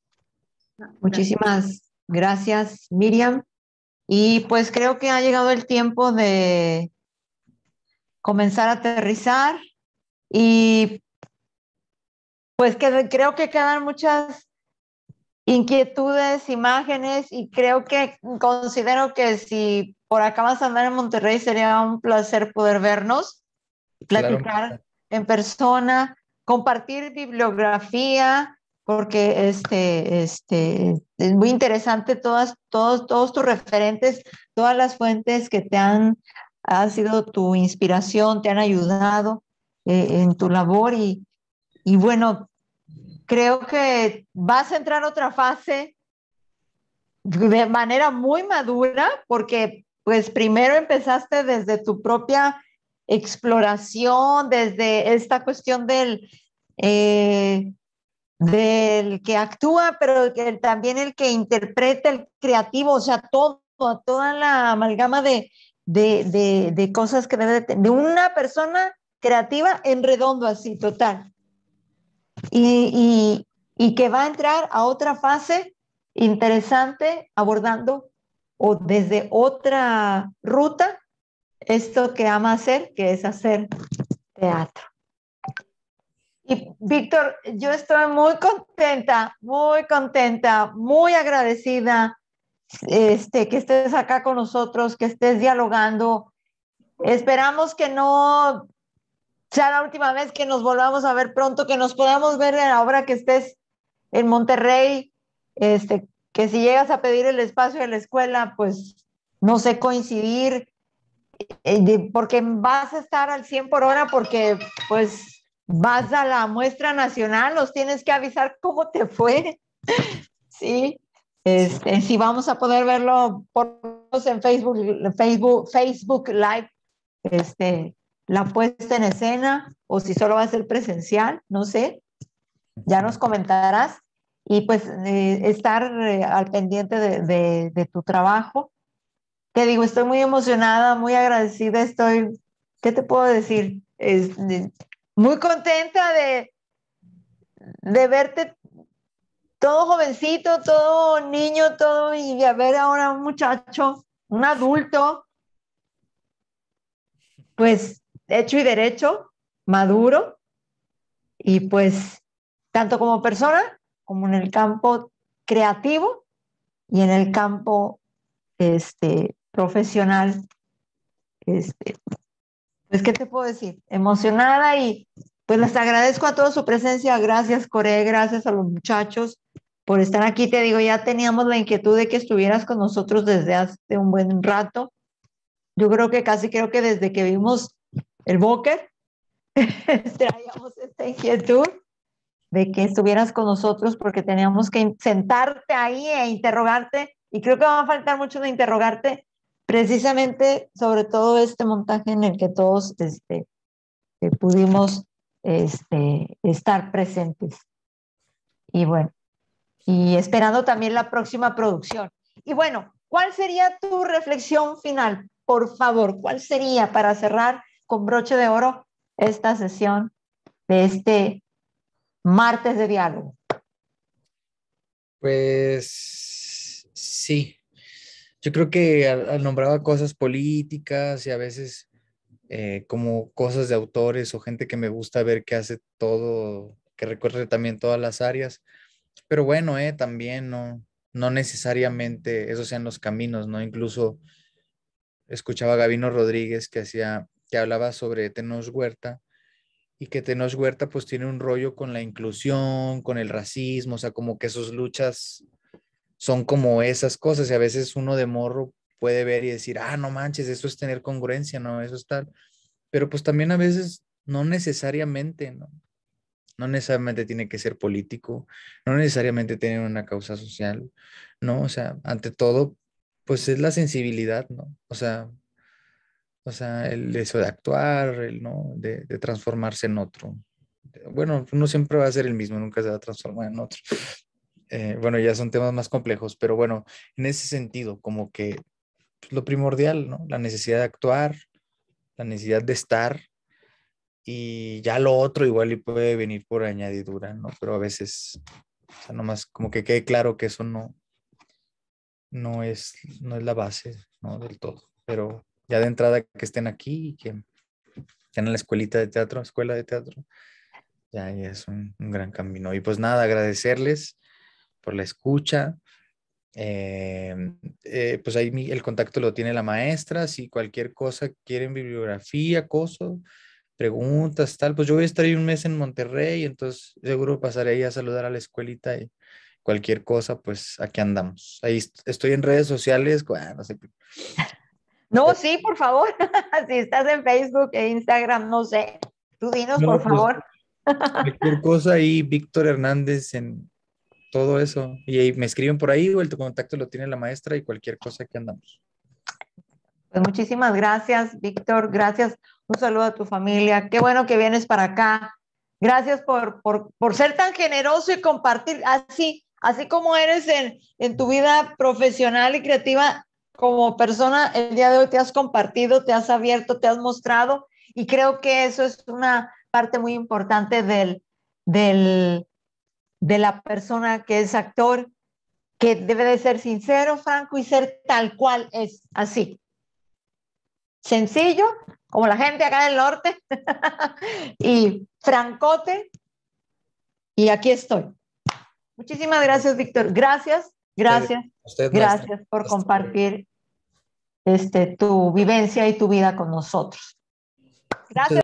Muchísimas gracias, Miriam. Y pues creo que ha llegado el tiempo de comenzar a aterrizar y pues que creo que quedan muchas inquietudes, imágenes y creo que considero que si por acá vas a andar en Monterrey sería un placer poder vernos, Claro, platicar en persona, compartir bibliografía, porque es muy interesante todos tus referentes, todas las fuentes que han sido tu inspiración, te han ayudado en tu labor y bueno, creo que vas a entrar a otra fase de manera muy madura, porque pues primero empezaste desde tu propia exploración, desde esta cuestión del que actúa, pero también el que interpreta, el creativo, o sea, toda la amalgama de cosas que debe de una persona creativa en redondo, así, total. Y que va a entrar a otra fase interesante abordando o desde otra ruta esto que ama hacer, que es hacer teatro. Y Víctor, yo estoy muy contenta, muy agradecida que estés acá con nosotros, que estés dialogando. Esperamos que no sea la última vez que nos volvamos a ver pronto, que nos podamos ver ahora que estés en Monterrey, que si llegas a pedir el espacio de la escuela, pues no sé, coincidir, porque vas a estar al 100 por hora, porque pues vas a la muestra nacional, nos tienes que avisar cómo te fue, ¿sí? Si vamos a poder verlo por en Facebook Live, la puesta en escena, o si solo va a ser presencial, no sé, ya nos comentarás, y pues estar al pendiente de tu trabajo. Te digo, estoy muy emocionada, muy agradecida, ¿qué te puedo decir? Muy contenta de verte todo jovencito, todo niño, todo, y a ver ahora un muchacho, un adulto, pues hecho y derecho, maduro, y pues tanto como persona, como en el campo creativo y en el campo profesional. Pues, ¿qué te puedo decir? Emocionada, y pues les agradezco a todos su presencia. Gracias, Coré, gracias a los muchachos por estar aquí. Te digo, ya teníamos la inquietud de que estuvieras con nosotros desde hace un buen rato. Yo creo que desde que vimos el Booker, traíamos esta inquietud de que estuvieras con nosotros, porque teníamos que sentarte ahí e interrogarte, y creo que va a faltar mucho de interrogarte, precisamente sobre todo este montaje en el que todos pudimos estar presentes. Y bueno, y esperando también la próxima producción. Y bueno, ¿cuál sería tu reflexión final? Por favor, ¿cuál sería, para cerrar con broche de oro esta sesión de este martes de diálogo? Pues sí, yo creo que al nombraba cosas políticas y a veces como cosas de autores o gente que me gusta ver que hace todo, que recorre también todas las áreas, pero bueno, también no necesariamente esos sean los caminos, ¿no? Incluso escuchaba a Gabino Rodríguez que hablaba sobre Tenoch Huerta, y que Tenoch Huerta pues tiene un rollo con la inclusión, con el racismo, o sea, como que sus luchas son como esas cosas, y a veces uno de morro puede ver y decir, no manches, eso es tener congruencia, ¿no? Eso es tal, pero pues también a veces no necesariamente, ¿no? No necesariamente tiene que ser político, no necesariamente tener una causa social, ¿no? O sea, ante todo, pues es la sensibilidad, ¿no? O sea, el eso de actuar, ¿no? De transformarse en otro. Bueno, uno siempre va a ser el mismo, nunca se va a transformar en otro. Bueno, ya son temas más complejos, pero bueno, en ese sentido, como que pues, lo primordial, ¿no? La necesidad de actuar, la necesidad de estar, y ya lo otro igual y puede venir por añadidura, ¿no? Pero a veces, o sea, nomás como que quede claro que eso no es la base, ¿no? Del todo. Pero ya de entrada que estén aquí y que estén en la escuela de teatro, ya es un gran camino. Y pues nada, agradecerles por la escucha. Pues ahí el contacto lo tiene la maestra. Si cualquier cosa quieren, bibliografía, preguntas, tal, pues yo voy a estar ahí un mes en Monterrey, entonces seguro pasaré ahí a saludar a la escuelita, y cualquier cosa, pues aquí andamos. Ahí estoy en redes sociales, no sé. No, sí, por favor. Si estás en Facebook e Instagram, no sé. Tú dinos, por No, pues favor. cualquier cosa ahí, Víctor Hernández en todo eso. Y ahí me escriben por ahí, o el contacto lo tiene la maestra, y cualquier cosa que andamos. Pues muchísimas gracias, Víctor. Gracias. Un saludo a tu familia. Qué bueno que vienes para acá. Gracias por ser tan generoso y compartir así como eres en tu vida profesional y creativa como persona. El día de hoy te has compartido, te has abierto, te has mostrado, y creo que eso es una parte muy importante de la persona que es actor, que debe de ser sincero, franco y ser tal cual es, así. Sencillo, como la gente acá del norte, y francote, y aquí estoy. Muchísimas gracias, Víctor. Gracias por compartir tu vivencia y tu vida con nosotros. Gracias.